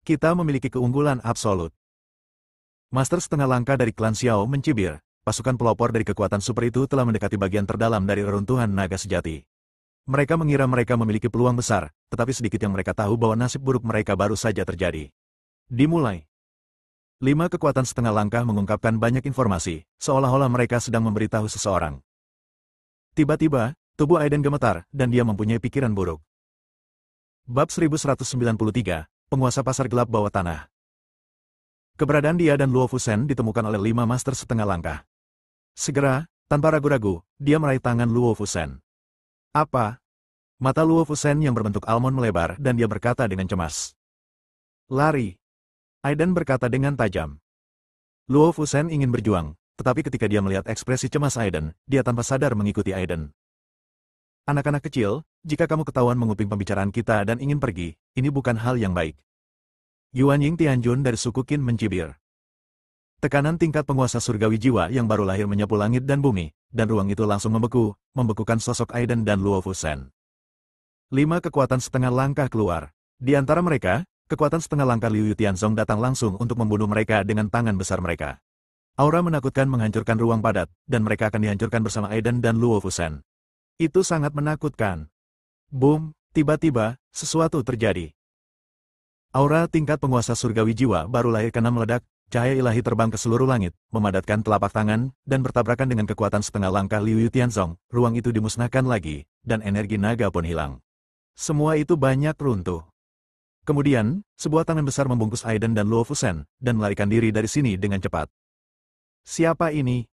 Kita memiliki keunggulan absolut. Master setengah langkah dari klan Xiao mencibir. Pasukan pelopor dari kekuatan super itu telah mendekati bagian terdalam dari reruntuhan naga sejati. Mereka mengira mereka memiliki peluang besar, tetapi sedikit yang mereka tahu bahwa nasib buruk mereka baru saja terjadi. Dimulai. 5 kekuatan setengah langkah mengungkapkan banyak informasi, seolah-olah mereka sedang memberitahu seseorang. Tiba-tiba, tubuh Aiden gemetar, dan dia mempunyai pikiran buruk. Bab 1193, Penguasa Pasar Gelap Bawah Tanah. Keberadaan dia dan Luo Fusen ditemukan oleh 5 master setengah langkah. Segera, tanpa ragu-ragu, dia meraih tangan Luo Fusen. Apa? Mata Luo Fusen yang berbentuk almond melebar dan dia berkata dengan cemas. Lari. Aiden berkata dengan tajam. Luo Fusen ingin berjuang, tetapi ketika dia melihat ekspresi cemas Aiden, dia tanpa sadar mengikuti Aiden. Anak-anak kecil, jika kamu ketahuan menguping pembicaraan kita dan ingin pergi, ini bukan hal yang baik. Yuan Ying Tianjun dari suku Qin mencibir. Tekanan tingkat penguasa surgawi jiwa yang baru lahir menyapu langit dan bumi, dan ruang itu langsung membekukan sosok Aiden dan Luo Fusen. 5 kekuatan setengah langkah keluar. Di antara mereka, kekuatan setengah langkah Liu Tianzong datang langsung untuk membunuh mereka dengan tangan besar mereka. Aura menakutkan menghancurkan ruang padat, dan mereka akan dihancurkan bersama Aiden dan Luo Fusen. Itu sangat menakutkan. Boom, tiba-tiba, sesuatu terjadi. Aura tingkat penguasa surgawi jiwa baru lahir kena meledak, cahaya ilahi terbang ke seluruh langit, memadatkan telapak tangan, dan bertabrakan dengan kekuatan setengah langkah Liu Tianzong, ruang itu dimusnahkan lagi, dan energi naga pun hilang. Semua itu banyak runtuh. Kemudian, sebuah tangan besar membungkus Aiden dan Luo Fusen, dan melarikan diri dari sini dengan cepat. Siapa ini?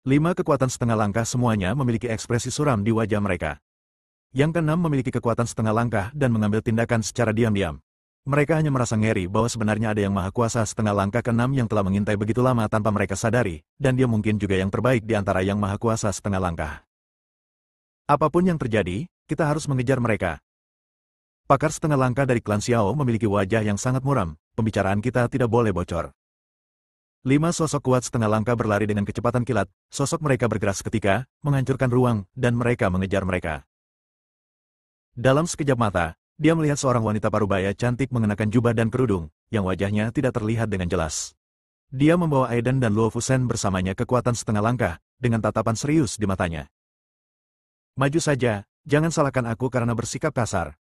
5 kekuatan setengah langkah semuanya memiliki ekspresi suram di wajah mereka. Yang keenam memiliki kekuatan setengah langkah dan mengambil tindakan secara diam-diam. Mereka hanya merasa ngeri bahwa sebenarnya ada yang maha kuasa setengah langkah keenam yang telah mengintai begitu lama tanpa mereka sadari, dan dia mungkin juga yang terbaik di antara yang maha kuasa setengah langkah. Apapun yang terjadi, kita harus mengejar mereka. Pakar setengah langkah dari klan Xiao memiliki wajah yang sangat muram, pembicaraan kita tidak boleh bocor. 5 sosok kuat setengah langkah berlari dengan kecepatan kilat, sosok mereka bergerak seketika, menghancurkan ruang, dan mereka mengejar mereka. Dalam sekejap mata, dia melihat seorang wanita parubaya cantik mengenakan jubah dan kerudung, yang wajahnya tidak terlihat dengan jelas. Dia membawa Aiden dan Luo Fusen bersamanya kekuatan setengah langkah, dengan tatapan serius di matanya. Maju saja, jangan salahkan aku karena bersikap kasar.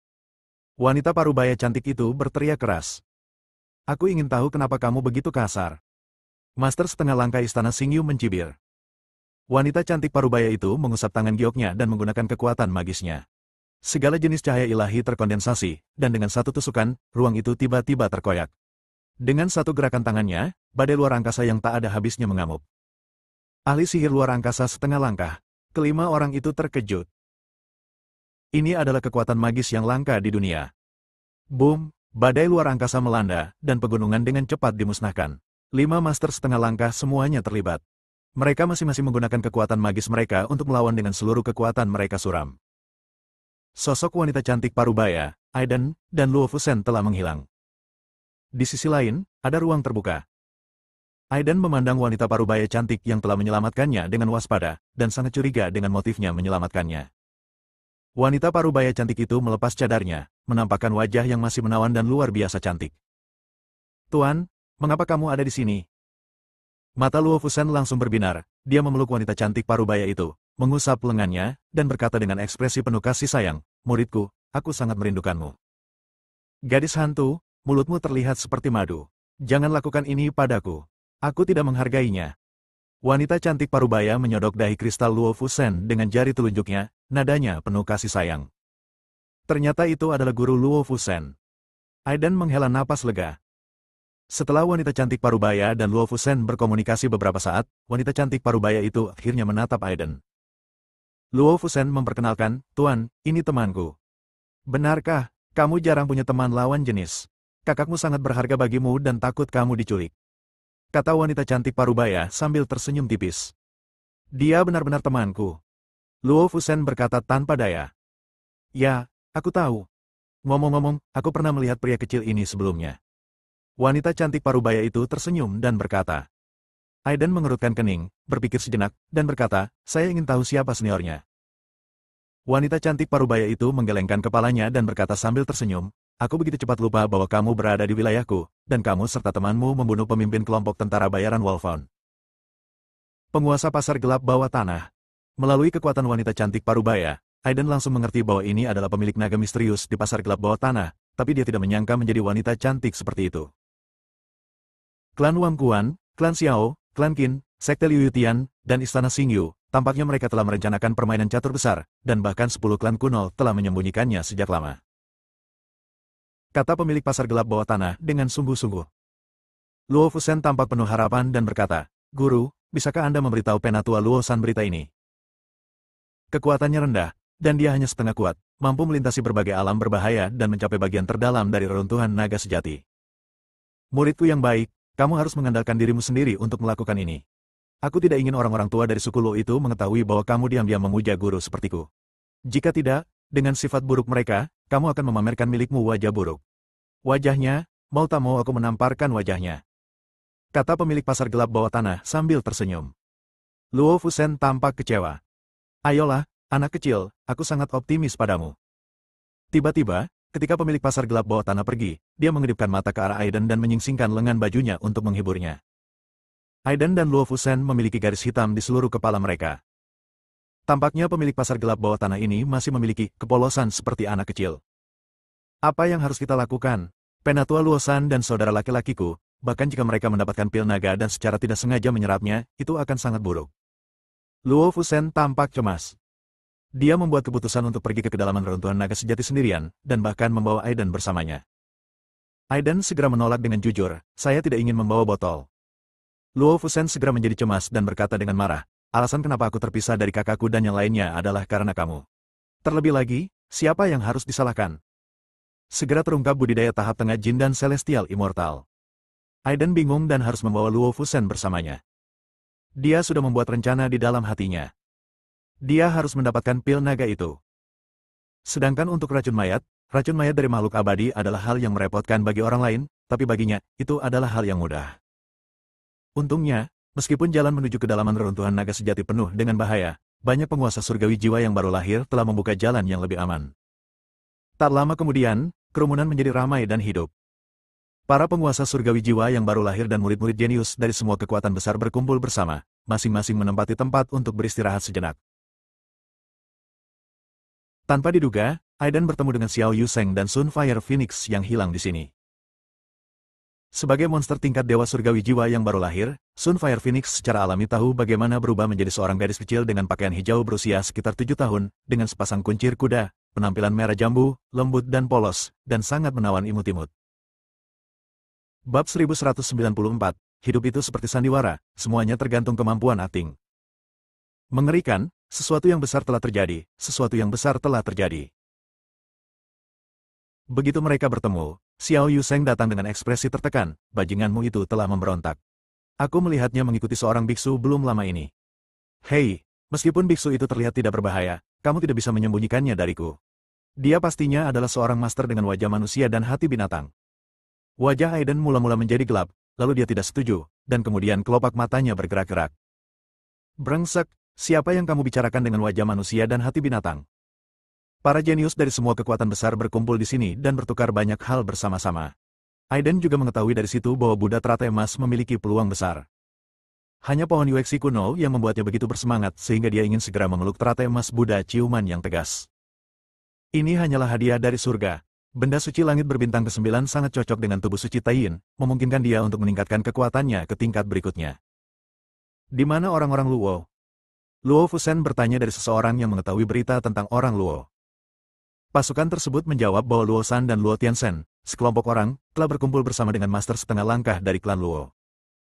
Wanita parubaya cantik itu berteriak keras. Aku ingin tahu kenapa kamu begitu kasar. Master setengah langkah istana Xingyu mencibir. Wanita cantik parubaya itu mengusap tangan gioknya dan menggunakan kekuatan magisnya. Segala jenis cahaya ilahi terkondensasi, dan dengan satu tusukan, ruang itu tiba-tiba terkoyak. Dengan satu gerakan tangannya, badai luar angkasa yang tak ada habisnya mengamuk. Ahli sihir luar angkasa setengah langkah. Kelima orang itu terkejut. Ini adalah kekuatan magis yang langka di dunia. Boom, badai luar angkasa melanda, dan pegunungan dengan cepat dimusnahkan. 5 master setengah langkah semuanya terlibat. Mereka masing-masing menggunakan kekuatan magis mereka untuk melawan dengan seluruh kekuatan mereka suram. Sosok wanita cantik parubaya, Aiden, dan Luo Fusen telah menghilang. Di sisi lain, ada ruang terbuka. Aiden memandang wanita parubaya cantik yang telah menyelamatkannya dengan waspada, dan sangat curiga dengan motifnya menyelamatkannya. Wanita parubaya cantik itu melepas cadarnya, menampakkan wajah yang masih menawan dan luar biasa cantik. Tuan, mengapa kamu ada di sini? Mata Luo Fusen langsung berbinar, dia memeluk wanita cantik parubaya itu, mengusap lengannya, dan berkata dengan ekspresi penuh kasih sayang, muridku, aku sangat merindukanmu. Gadis hantu, mulutmu terlihat seperti madu. Jangan lakukan ini padaku. Aku tidak menghargainya. Wanita cantik parubaya menyodok dahi kristal Luo Fusen dengan jari telunjuknya, nadanya penuh kasih sayang. Ternyata itu adalah guru Luo Fusen. Aiden menghela napas lega. Setelah wanita cantik parubaya dan Luo Fusen berkomunikasi beberapa saat, wanita cantik parubaya itu akhirnya menatap Aiden. Luo Fusen memperkenalkan, "Tuan, ini temanku." "Benarkah, kamu jarang punya teman lawan jenis? Kakakmu sangat berharga bagimu dan takut kamu diculik," kata wanita cantik parubaya sambil tersenyum tipis. "Dia benar-benar temanku," Luo Fusen berkata tanpa daya. "Ya, aku tahu. Ngomong-ngomong, aku pernah melihat pria kecil ini sebelumnya." Wanita cantik parubaya itu tersenyum dan berkata. Aiden mengerutkan kening, berpikir sejenak, dan berkata, "Saya ingin tahu siapa seniornya." Wanita cantik parubaya itu menggelengkan kepalanya dan berkata sambil tersenyum, "Aku begitu cepat lupa bahwa kamu berada di wilayahku, dan kamu serta temanmu membunuh pemimpin kelompok tentara bayaran Wolfhound." Penguasa pasar gelap bawah tanah. Melalui kekuatan wanita cantik parubaya, Aiden langsung mengerti bahwa ini adalah pemilik naga misterius di pasar gelap bawah tanah, tapi dia tidak menyangka menjadi wanita cantik seperti itu. Klan Wang Kuan, Klan Xiao, Klan Qin, Sekte Liu Yutian, dan Istana Xingyu, tampaknya mereka telah merencanakan permainan catur besar, dan bahkan 10 klan kuno telah menyembunyikannya sejak lama. Kata pemilik pasar gelap bawah tanah dengan sungguh-sungguh. Luo Fusen tampak penuh harapan dan berkata, "Guru, bisakah Anda memberitahu penatua Luo San berita ini?" Kekuatannya rendah, dan dia hanya setengah kuat, mampu melintasi berbagai alam berbahaya dan mencapai bagian terdalam dari reruntuhan naga sejati. "Muridku yang baik, kamu harus mengandalkan dirimu sendiri untuk melakukan ini. Aku tidak ingin orang-orang tua dari suku Luo itu mengetahui bahwa kamu diam-diam memuja guru sepertiku. Jika tidak, dengan sifat buruk mereka, kamu akan memamerkan milikmu wajah buruk." "Wajahnya, mau tak mau aku menamparkan wajahnya," kata pemilik pasar gelap bawah tanah sambil tersenyum. Luo Fusen tampak kecewa. "Ayolah, anak kecil, aku sangat optimis padamu." Tiba-tiba, ketika pemilik pasar gelap bawah tanah pergi, dia mengedipkan mata ke arah Aiden dan menyingsingkan lengan bajunya untuk menghiburnya. Aiden dan Luo Fusen memiliki garis hitam di seluruh kepala mereka. Tampaknya pemilik pasar gelap bawah tanah ini masih memiliki kepolosan seperti anak kecil. "Apa yang harus kita lakukan? Penatua Luo San dan saudara laki-lakiku, bahkan jika mereka mendapatkan pil naga dan secara tidak sengaja menyerapnya, itu akan sangat buruk." Luo Fusen tampak cemas. Dia membuat keputusan untuk pergi ke kedalaman reruntuhan naga sejati sendirian, dan bahkan membawa Aiden bersamanya. Aiden segera menolak dengan jujur, "Saya tidak ingin membawa botol." Luo Fusen segera menjadi cemas dan berkata dengan marah, "Alasan kenapa aku terpisah dari kakakku dan yang lainnya adalah karena kamu. Terlebih lagi, siapa yang harus disalahkan?" Segera terungkap budidaya tahap tengah jin dan celestial immortal. Aiden bingung dan harus membawa Luo Fusen bersamanya. Dia sudah membuat rencana di dalam hatinya. Dia harus mendapatkan pil naga itu. Sedangkan untuk racun mayat dari makhluk abadi adalah hal yang merepotkan bagi orang lain, tapi baginya, itu adalah hal yang mudah. Untungnya, meskipun jalan menuju kedalaman reruntuhan naga sejati penuh dengan bahaya, banyak penguasa surgawi jiwa yang baru lahir telah membuka jalan yang lebih aman. Tak lama kemudian, kerumunan menjadi ramai dan hidup. Para penguasa surgawi jiwa yang baru lahir dan murid-murid jenius dari semua kekuatan besar berkumpul bersama, masing-masing menempati tempat untuk beristirahat sejenak. Tanpa diduga, Aiden bertemu dengan Xiao Yuseng dan Sunfire Phoenix yang hilang di sini. Sebagai monster tingkat dewa surgawi jiwa yang baru lahir, Sunfire Phoenix secara alami tahu bagaimana berubah menjadi seorang gadis kecil dengan pakaian hijau berusia sekitar 7 tahun, dengan sepasang kuncir kuda, penampilan merah jambu, lembut dan polos, dan sangat menawan imut-imut. Bab 1194, hidup itu seperti sandiwara, semuanya tergantung kemampuan akting. Mengerikan, sesuatu yang besar telah terjadi, sesuatu yang besar telah terjadi. Begitu mereka bertemu, Xiao Yuseng datang dengan ekspresi tertekan, "Bajinganmu itu telah memberontak. Aku melihatnya mengikuti seorang biksu belum lama ini. Hei, meskipun biksu itu terlihat tidak berbahaya, kamu tidak bisa menyembunyikannya dariku. Dia pastinya adalah seorang master dengan wajah manusia dan hati binatang." Wajah Aiden mula-mula menjadi gelap, lalu dia tidak setuju, dan kemudian kelopak matanya bergerak-gerak. "Brengsek, siapa yang kamu bicarakan dengan wajah manusia dan hati binatang?" Para jenius dari semua kekuatan besar berkumpul di sini dan bertukar banyak hal bersama-sama. Aiden juga mengetahui dari situ bahwa Buddha teratai emas memiliki peluang besar. Hanya pohon Yuexi kuno yang membuatnya begitu bersemangat sehingga dia ingin segera memeluk teratai emas Buddha ciuman yang tegas. Ini hanyalah hadiah dari surga. Benda suci langit berbintang ke-9 sangat cocok dengan tubuh suci Taiyin, memungkinkan dia untuk meningkatkan kekuatannya ke tingkat berikutnya. Di mana orang-orang Luo? Luo Fusen bertanya dari seseorang yang mengetahui berita tentang orang Luo. Pasukan tersebut menjawab bahwa Luo San dan Luo Tianzhen, sekelompok orang, telah berkumpul bersama dengan master setengah langkah dari klan Luo.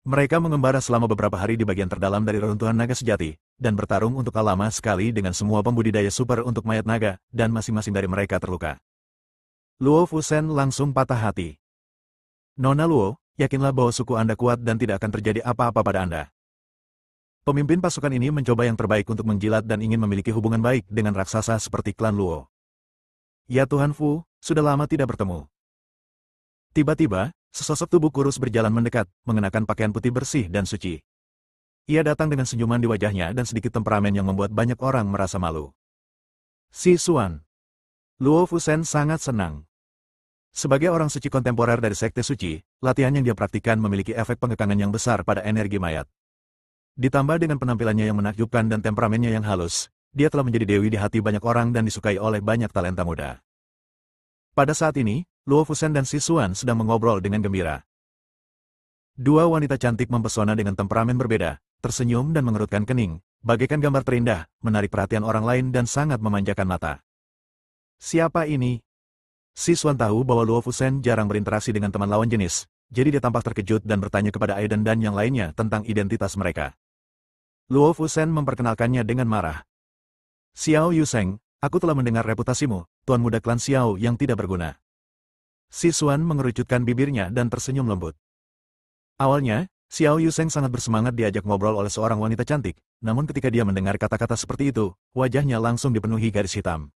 Mereka mengembara selama beberapa hari di bagian terdalam dari reruntuhan naga sejati, dan bertarung untuk lama sekali dengan semua pembudidaya super untuk mayat naga, dan masing-masing dari mereka terluka. Luo Fusen langsung patah hati. Nona Luo, yakinlah bahwa suku Anda kuat dan tidak akan terjadi apa-apa pada Anda. Pemimpin pasukan ini mencoba yang terbaik untuk menjilat dan ingin memiliki hubungan baik dengan raksasa seperti klan Luo. Ya Tuhan Fu, sudah lama tidak bertemu. Tiba-tiba, sesosok tubuh kurus berjalan mendekat, mengenakan pakaian putih bersih dan suci. Ia datang dengan senyuman di wajahnya dan sedikit temperamen yang membuat banyak orang merasa malu. Si Xuan. Luo Fusen sangat senang. Sebagai orang suci kontemporer dari Sekte Suci, latihan yang dia praktikkan memiliki efek pengekangan yang besar pada energi mayat. Ditambah dengan penampilannya yang menakjubkan dan temperamennya yang halus, dia telah menjadi dewi di hati banyak orang dan disukai oleh banyak talenta muda. Pada saat ini, Luo Fusen dan Si Xuan sedang mengobrol dengan gembira. Dua wanita cantik mempesona dengan temperamen berbeda, tersenyum dan mengerutkan kening, bagaikan gambar terindah, menarik perhatian orang lain dan sangat memanjakan mata. Siapa ini? Si Xuan tahu bahwa Luo Fusen jarang berinteraksi dengan teman lawan jenis, jadi dia tampak terkejut dan bertanya kepada Aiden dan yang lainnya tentang identitas mereka. Luo Fusen memperkenalkannya dengan marah. Xiao Yuseng, aku telah mendengar reputasimu, tuan muda klan Xiao yang tidak berguna. Si Xuan mengerucutkan bibirnya dan tersenyum lembut. Awalnya, Xiao Yuseng sangat bersemangat diajak ngobrol oleh seorang wanita cantik, namun ketika dia mendengar kata-kata seperti itu, wajahnya langsung dipenuhi garis hitam.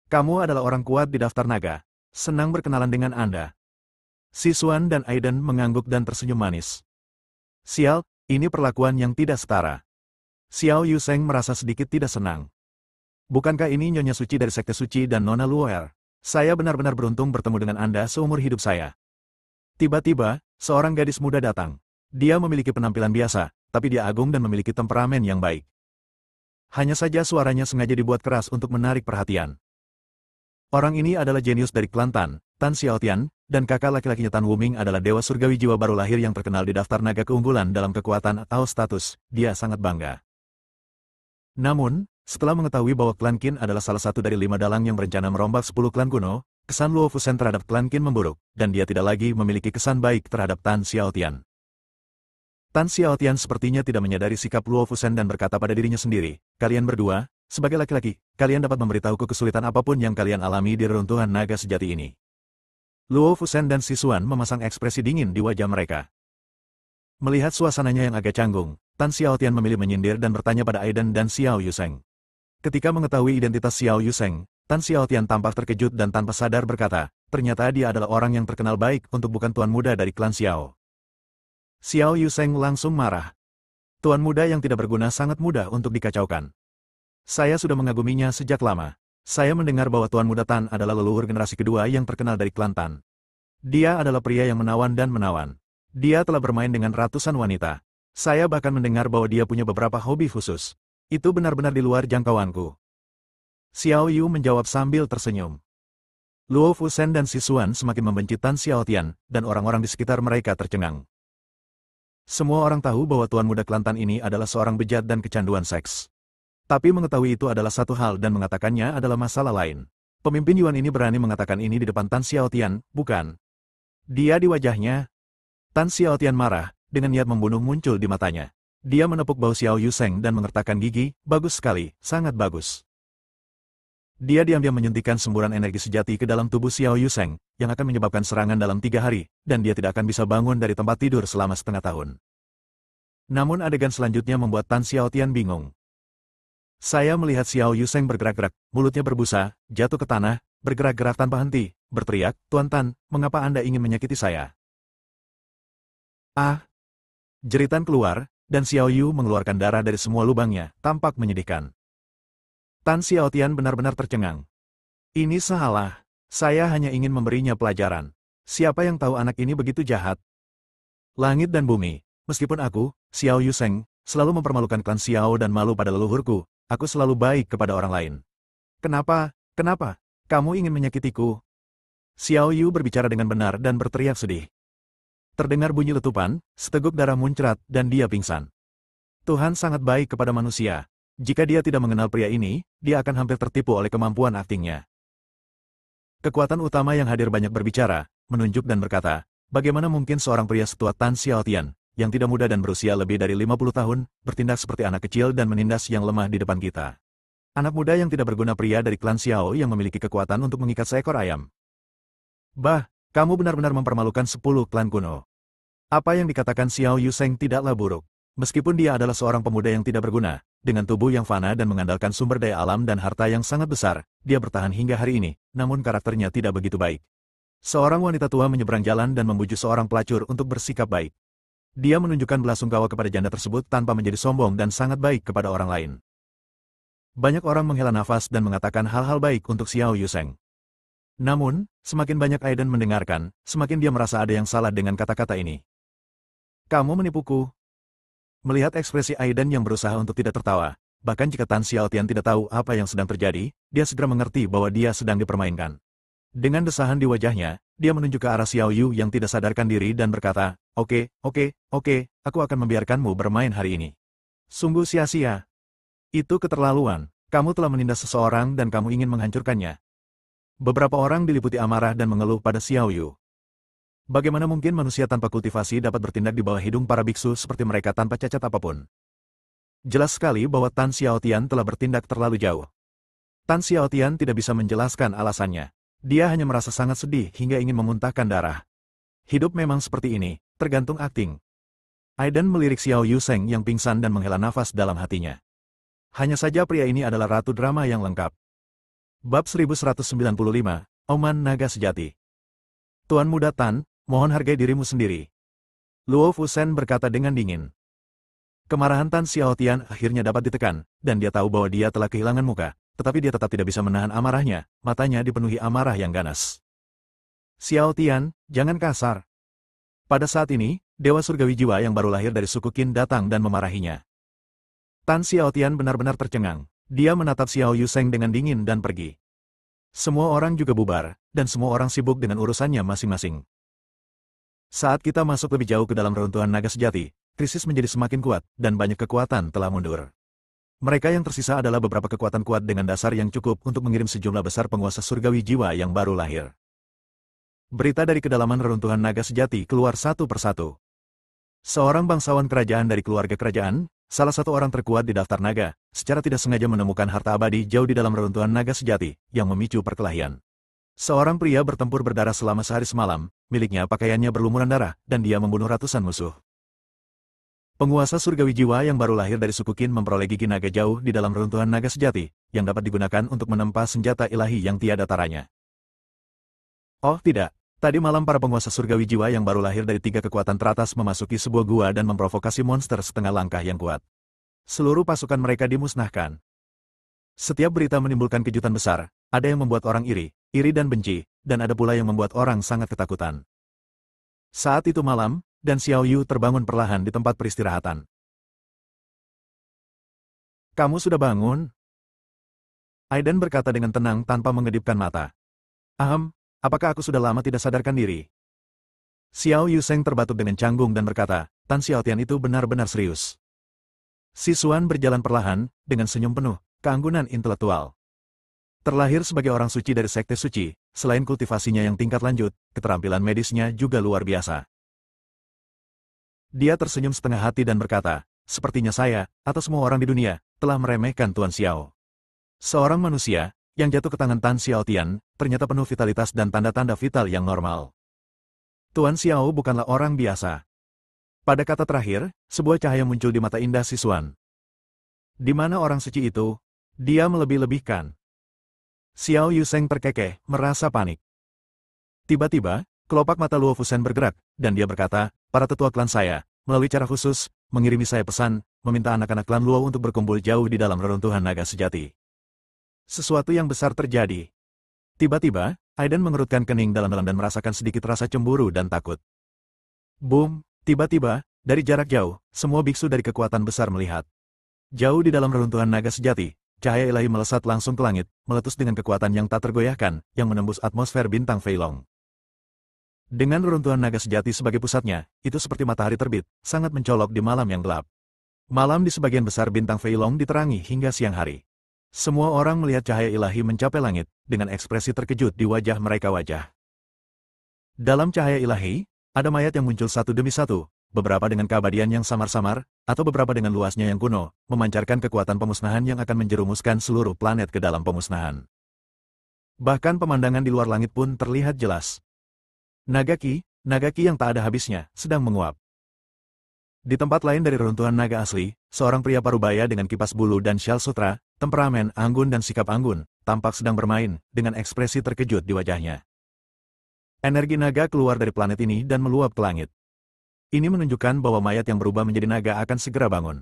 Kamu adalah orang kuat di daftar naga. Senang berkenalan dengan Anda. Si Xuan dan Aiden mengangguk dan tersenyum manis. Sial, ini perlakuan yang tidak setara. Xiao Yuseng merasa sedikit tidak senang. Bukankah ini Nyonya Suci dari Sekte Suci dan Nona Luoer? Saya benar-benar beruntung bertemu dengan Anda seumur hidup saya. Tiba-tiba, seorang gadis muda datang. Dia memiliki penampilan biasa, tapi dia agung dan memiliki temperamen yang baik. Hanya saja suaranya sengaja dibuat keras untuk menarik perhatian. Orang ini adalah jenius dari klan Tan Xiaotian, dan kakak laki-lakinya Tan Wuming adalah dewa surgawi jiwa baru lahir yang terkenal di daftar naga keunggulan dalam kekuatan atau status. Dia sangat bangga. Namun, setelah mengetahui bahwa klan Qin adalah salah satu dari 5 dalang yang berencana merombak 10 klan kuno, kesan Luo Fusen terhadap klan Qin memburuk, dan dia tidak lagi memiliki kesan baik terhadap Tan Xiaotian. Tan Xiaotian sepertinya tidak menyadari sikap Luo Fusen dan berkata pada dirinya sendiri, kalian berdua, sebagai laki-laki, kalian dapat memberitahuku kesulitan apapun yang kalian alami di reruntuhan naga sejati ini. Luo Fusen dan Si Xuan memasang ekspresi dingin di wajah mereka. Melihat suasananya yang agak canggung, Tan Xiaotian memilih menyindir dan bertanya pada Aiden dan Xiao Yuseng. Ketika mengetahui identitas Xiao Yuseng, Tan Xiaotian tampak terkejut dan tanpa sadar berkata, ternyata dia adalah orang yang terkenal baik untuk bukan tuan muda dari klan Xiao. Xiao Yuseng langsung marah. Tuan muda yang tidak berguna sangat mudah untuk dikacaukan. Saya sudah mengaguminya sejak lama. Saya mendengar bahwa tuan muda Tan adalah leluhur generasi kedua yang terkenal dari klan Tan. Dia adalah pria yang menawan dan menawan. Dia telah bermain dengan ratusan wanita. Saya bahkan mendengar bahwa dia punya beberapa hobi khusus. Itu benar-benar di luar jangkauanku. Xiao Yu menjawab sambil tersenyum. Luo Fusen dan Si Xuan semakin membenci Tan Xiaotian, dan orang-orang di sekitar mereka tercengang. Semua orang tahu bahwa tuan muda klan Tan ini adalah seorang bejat dan kecanduan seks. Tapi mengetahui itu adalah satu hal dan mengatakannya adalah masalah lain. Pemimpin Yuan ini berani mengatakan ini di depan Tan Xiaotian, bukan? Dia di wajahnya. Tan Xiaotian marah, dengan niat membunuh muncul di matanya. Dia menepuk bahu Xiao Yuseng dan mengertakkan gigi, bagus sekali, sangat bagus. Dia diam-diam menyuntikkan semburan energi sejati ke dalam tubuh Xiao Yuseng, yang akan menyebabkan serangan dalam 3 hari, dan dia tidak akan bisa bangun dari tempat tidur selama setengah tahun. Namun adegan selanjutnya membuat Tan Xiaotian bingung. Saya melihat Xiao Yuseng bergerak-gerak, mulutnya berbusa, jatuh ke tanah, bergerak-gerak tanpa henti, berteriak, Tuan Tan, mengapa Anda ingin menyakiti saya? Ah! Jeritan keluar, dan Xiao Yu mengeluarkan darah dari semua lubangnya, tampak menyedihkan. Tan Xiaotian benar-benar tercengang. Ini salah. Saya hanya ingin memberinya pelajaran. Siapa yang tahu anak ini begitu jahat? Langit dan bumi, meskipun aku, Xiao Yuseng, selalu mempermalukan klan Xiao dan malu pada leluhurku, aku selalu baik kepada orang lain. Kenapa, kamu ingin menyakitiku? Xiao Yu berbicara dengan benar dan berteriak sedih. Terdengar bunyi letupan, seteguk darah muncrat, dan dia pingsan. Tuhan sangat baik kepada manusia. Jika dia tidak mengenal pria ini, dia akan hampir tertipu oleh kemampuan aktingnya. Kekuatan utama yang hadir banyak berbicara, menunjuk dan berkata, bagaimana mungkin seorang pria setua Tan Xiaotian, yang tidak muda dan berusia lebih dari 50 tahun, bertindak seperti anak kecil dan menindas yang lemah di depan kita. Anak muda yang tidak berguna, pria dari klan Xiao yang memiliki kekuatan untuk mengikat seekor ayam. Bah, kamu benar-benar mempermalukan 10 klan kuno. Apa yang dikatakan Xiao Yuseng tidaklah buruk. Meskipun dia adalah seorang pemuda yang tidak berguna, dengan tubuh yang fana dan mengandalkan sumber daya alam dan harta yang sangat besar, dia bertahan hingga hari ini, namun karakternya tidak begitu baik. Seorang wanita tua menyeberang jalan dan membujuk seorang pelacur untuk bersikap baik. Dia menunjukkan belasungkawa kepada janda tersebut tanpa menjadi sombong dan sangat baik kepada orang lain. Banyak orang menghela nafas dan mengatakan hal-hal baik untuk Xiao Yuseng. Namun, semakin banyak Aiden mendengarkan, semakin dia merasa ada yang salah dengan kata-kata ini. Kamu menipuku. Melihat ekspresi Aiden yang berusaha untuk tidak tertawa, bahkan jika Tan Xiaotian tidak tahu apa yang sedang terjadi, dia segera mengerti bahwa dia sedang dipermainkan. Dengan desahan di wajahnya, dia menunjuk ke arah Xiao Yu yang tidak sadarkan diri dan berkata, oke, aku akan membiarkanmu bermain hari ini. Sungguh sia-sia. Itu keterlaluan. Kamu telah menindas seseorang dan kamu ingin menghancurkannya. Beberapa orang diliputi amarah dan mengeluh pada Xiao Yu. Bagaimana mungkin manusia tanpa kultivasi dapat bertindak di bawah hidung para biksu seperti mereka tanpa cacat apapun? Jelas sekali bahwa Tan Xiaotian telah bertindak terlalu jauh. Tan Xiaotian tidak bisa menjelaskan alasannya. Dia hanya merasa sangat sedih hingga ingin memuntahkan darah. Hidup memang seperti ini, tergantung akting. Aiden melirik Xiao Yuseng yang pingsan dan menghela nafas dalam hatinya. Hanya saja pria ini adalah ratu drama yang lengkap. Bab 1195, Oman Naga Sejati. Tuan Muda Tan, mohon hargai dirimu sendiri. Luo Fusen berkata dengan dingin. Kemarahan Tan Xiaotian akhirnya dapat ditekan, dan dia tahu bahwa dia telah kehilangan muka, tetapi dia tetap tidak bisa menahan amarahnya, matanya dipenuhi amarah yang ganas. Xiaotian, jangan kasar. Pada saat ini, Dewa Surgawi Jiwa yang baru lahir dari suku Qin datang dan memarahinya. Tan Xiaotian benar-benar tercengang. Dia menatap Xiao Yuseng dengan dingin dan pergi. Semua orang juga bubar, dan semua orang sibuk dengan urusannya masing-masing. Saat kita masuk lebih jauh ke dalam reruntuhan naga sejati, krisis menjadi semakin kuat, dan banyak kekuatan telah mundur. Mereka yang tersisa adalah beberapa kekuatan kuat dengan dasar yang cukup untuk mengirim sejumlah besar penguasa surgawi jiwa yang baru lahir. Berita dari kedalaman reruntuhan naga sejati keluar satu persatu. Seorang bangsawan kerajaan dari keluarga kerajaan, salah satu orang terkuat di daftar naga, secara tidak sengaja menemukan harta abadi jauh di dalam reruntuhan naga sejati, yang memicu perkelahian. Seorang pria bertempur berdarah selama sehari semalam, miliknya pakaiannya berlumuran darah, dan dia membunuh ratusan musuh. Penguasa surgawi jiwa yang baru lahir dari suku Qin memperoleh gigi naga jauh di dalam reruntuhan naga sejati, yang dapat digunakan untuk menempa senjata ilahi yang tiada taranya. Oh tidak. Tadi malam para penguasa surgawi jiwa yang baru lahir dari 3 kekuatan teratas memasuki sebuah gua dan memprovokasi monster setengah langkah yang kuat. Seluruh pasukan mereka dimusnahkan. Setiap berita menimbulkan kejutan besar, ada yang membuat orang iri dan benci, dan ada pula yang membuat orang sangat ketakutan. Saat itu malam, dan Xiao Yu terbangun perlahan di tempat peristirahatan. Kamu sudah bangun? Aiden berkata dengan tenang tanpa mengedipkan mata. Apakah aku sudah lama tidak sadarkan diri? Xiao Yuseng terbatuk dengan canggung dan berkata, Tan Xiaotian itu benar-benar serius. Si Xuan berjalan perlahan, dengan senyum penuh keanggunan intelektual. Terlahir sebagai orang suci dari sekte suci, selain kultivasinya yang tingkat lanjut, keterampilan medisnya juga luar biasa. Dia tersenyum setengah hati dan berkata, sepertinya saya, atau semua orang di dunia, telah meremehkan Tuan Xiao. Seorang manusia, yang jatuh ke tangan Tan Xiaotian, ternyata penuh vitalitas dan tanda-tanda vital yang normal. Tuan Xiao bukanlah orang biasa. Pada kata terakhir, sebuah cahaya muncul di mata indah si Xuan. Di mana orang suci itu? Dia melebih-lebihkan. Xiao Yuseng terkekeh, merasa panik. Tiba-tiba, kelopak mata Luo Fusen bergerak, dan dia berkata, para tetua klan saya, melalui cara khusus, mengirimi saya pesan, meminta anak-anak klan Luo untuk berkumpul jauh di dalam reruntuhan naga sejati. Sesuatu yang besar terjadi. Tiba-tiba, Aiden mengerutkan kening dalam-dalam dan merasakan sedikit rasa cemburu dan takut. Boom! Tiba-tiba, dari jarak jauh, semua biksu dari kekuatan besar melihat. Jauh di dalam reruntuhan naga sejati, cahaya ilahi melesat langsung ke langit, meletus dengan kekuatan yang tak tergoyahkan, yang menembus atmosfer bintang Fei Long. Dengan reruntuhan naga sejati sebagai pusatnya, itu seperti matahari terbit, sangat mencolok di malam yang gelap. Malam di sebagian besar bintang Fei Long diterangi hingga siang hari. Semua orang melihat cahaya ilahi mencapai langit, dengan ekspresi terkejut di wajah mereka. Dalam cahaya ilahi, ada mayat yang muncul satu demi satu, beberapa dengan keabadian yang samar-samar, atau beberapa dengan luasnya yang kuno, memancarkan kekuatan pemusnahan yang akan menjerumuskan seluruh planet ke dalam pemusnahan. Bahkan pemandangan di luar langit pun terlihat jelas. Nagaki yang tak ada habisnya, sedang menguap. Di tempat lain dari reruntuhan naga asli, seorang pria parubaya dengan kipas bulu dan syal sutra, temperamen anggun dan sikap anggun, tampak sedang bermain, dengan ekspresi terkejut di wajahnya. Energi naga keluar dari planet ini dan meluap ke langit. Ini menunjukkan bahwa mayat yang berubah menjadi naga akan segera bangun.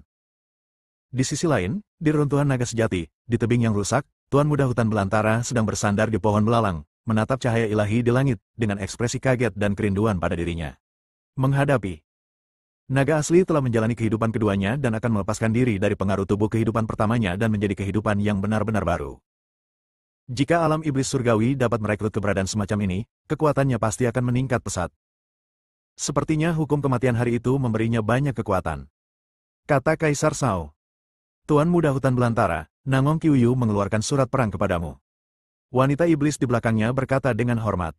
Di sisi lain, di reruntuhan naga sejati, di tebing yang rusak, Tuan Muda Hutan Belantara sedang bersandar di pohon belalang, menatap cahaya ilahi di langit, dengan ekspresi kaget dan kerinduan pada dirinya. Menghadapi naga asli telah menjalani kehidupan keduanya dan akan melepaskan diri dari pengaruh tubuh kehidupan pertamanya dan menjadi kehidupan yang benar-benar baru. Jika alam iblis surgawi dapat merekrut keberadaan semacam ini, kekuatannya pasti akan meningkat pesat. Sepertinya hukum kematian hari itu memberinya banyak kekuatan. Kata Kaisar Shao. Tuan Muda Hutan Belantara, Nangong Qiuyu mengeluarkan surat perang kepadamu. Wanita iblis di belakangnya berkata dengan hormat.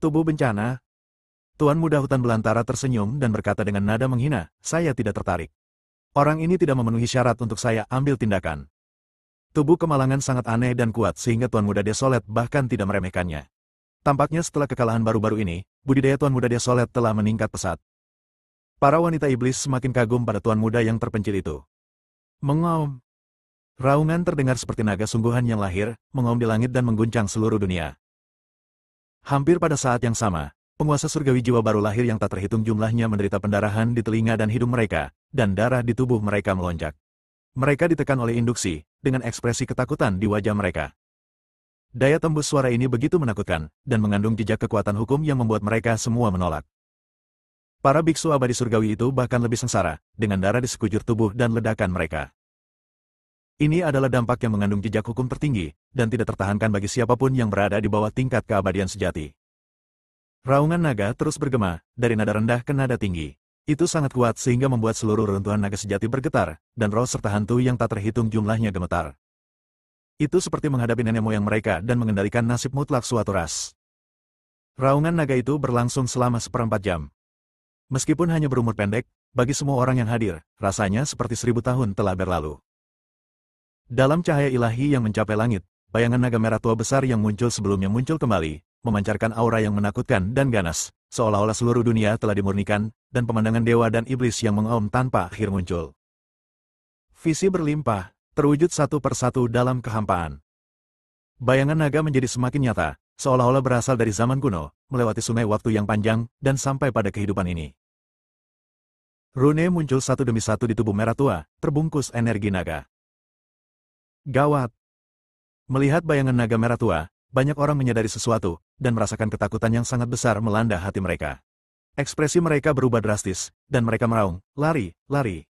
Tubuh bencana. Tuan Muda Hutan Belantara tersenyum dan berkata dengan nada menghina, saya tidak tertarik. Orang ini tidak memenuhi syarat untuk saya ambil tindakan. Tubuh kemalangan sangat aneh dan kuat sehingga Tuan Muda Desolet bahkan tidak meremehkannya. Tampaknya setelah kekalahan baru-baru ini, budidaya Tuan Muda Desolet telah meningkat pesat. Para wanita iblis semakin kagum pada Tuan Muda yang terpencil itu. Mengaum. Raungan terdengar seperti naga sungguhan yang lahir, mengaum di langit dan mengguncang seluruh dunia. Hampir pada saat yang sama, penguasa surgawi jiwa baru lahir yang tak terhitung jumlahnya menderita pendarahan di telinga dan hidung mereka, dan darah di tubuh mereka melonjak. Mereka ditekan oleh induksi, dengan ekspresi ketakutan di wajah mereka. Daya tembus suara ini begitu menakutkan, dan mengandung jejak kekuatan hukum yang membuat mereka semua menolak. Para biksu abadi surgawi itu bahkan lebih sengsara, dengan darah di sekujur tubuh dan ledakan mereka. Ini adalah dampak yang mengandung jejak hukum tertinggi, dan tidak tertahankan bagi siapapun yang berada di bawah tingkat keabadian sejati. Raungan naga terus bergema, dari nada rendah ke nada tinggi. Itu sangat kuat sehingga membuat seluruh reruntuhan naga sejati bergetar, dan roh serta hantu yang tak terhitung jumlahnya gemetar. Itu seperti menghadapi nenek moyang mereka dan mengendalikan nasib mutlak suatu ras. Raungan naga itu berlangsung selama 1/4 jam. Meskipun hanya berumur pendek, bagi semua orang yang hadir, rasanya seperti 1000 tahun telah berlalu. Dalam cahaya ilahi yang mencapai langit, bayangan naga merah tua besar yang muncul sebelumnya muncul kembali, memancarkan aura yang menakutkan dan ganas, seolah-olah seluruh dunia telah dimurnikan, dan pemandangan dewa dan iblis yang mengaum tanpa akhir muncul. Visi berlimpah, terwujud satu persatu dalam kehampaan. Bayangan naga menjadi semakin nyata, seolah-olah berasal dari zaman kuno, melewati sungai waktu yang panjang, dan sampai pada kehidupan ini. Rune muncul satu demi satu di tubuh merah tua, terbungkus energi naga. Gawat! Melihat bayangan naga merah tua, banyak orang menyadari sesuatu, dan merasakan ketakutan yang sangat besar melanda hati mereka. Ekspresi mereka berubah drastis, dan mereka meraung, lari, lari.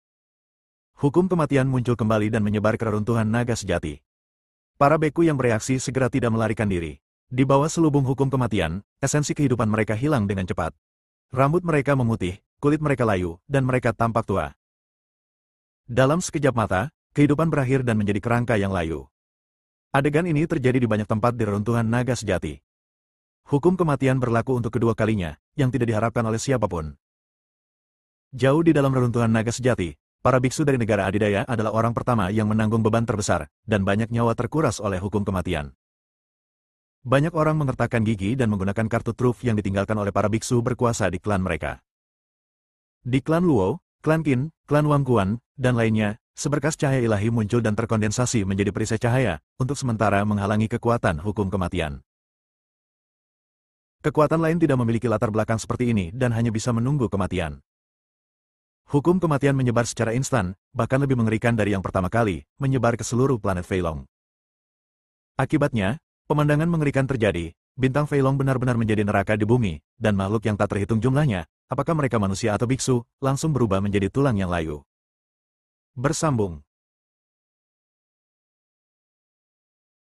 Hukum kematian muncul kembali dan menyebar ke reruntuhan naga sejati. Para beku yang bereaksi segera tidak melarikan diri. Di bawah selubung hukum kematian, esensi kehidupan mereka hilang dengan cepat. Rambut mereka memutih, kulit mereka layu, dan mereka tampak tua. Dalam sekejap mata, kehidupan berakhir dan menjadi kerangka yang layu. Adegan ini terjadi di banyak tempat di reruntuhan naga sejati. Hukum kematian berlaku untuk kedua kalinya, yang tidak diharapkan oleh siapapun. Jauh di dalam reruntuhan naga sejati, para biksu dari negara adidaya adalah orang pertama yang menanggung beban terbesar, dan banyak nyawa terkuras oleh hukum kematian. Banyak orang mengertakkan gigi dan menggunakan kartu truf yang ditinggalkan oleh para biksu berkuasa di klan mereka. Di klan Luo, klan Qin, klan Wangguan, dan lainnya, seberkas cahaya ilahi muncul dan terkondensasi menjadi perisai cahaya, untuk sementara menghalangi kekuatan hukum kematian. Kekuatan lain tidak memiliki latar belakang seperti ini dan hanya bisa menunggu kematian. Hukum kematian menyebar secara instan, bahkan lebih mengerikan dari yang pertama kali, menyebar ke seluruh planet Fei Long. Akibatnya, pemandangan mengerikan terjadi, bintang Fei Long benar-benar menjadi neraka di bumi, dan makhluk yang tak terhitung jumlahnya, apakah mereka manusia atau biksu, langsung berubah menjadi tulang yang layu. Bersambung.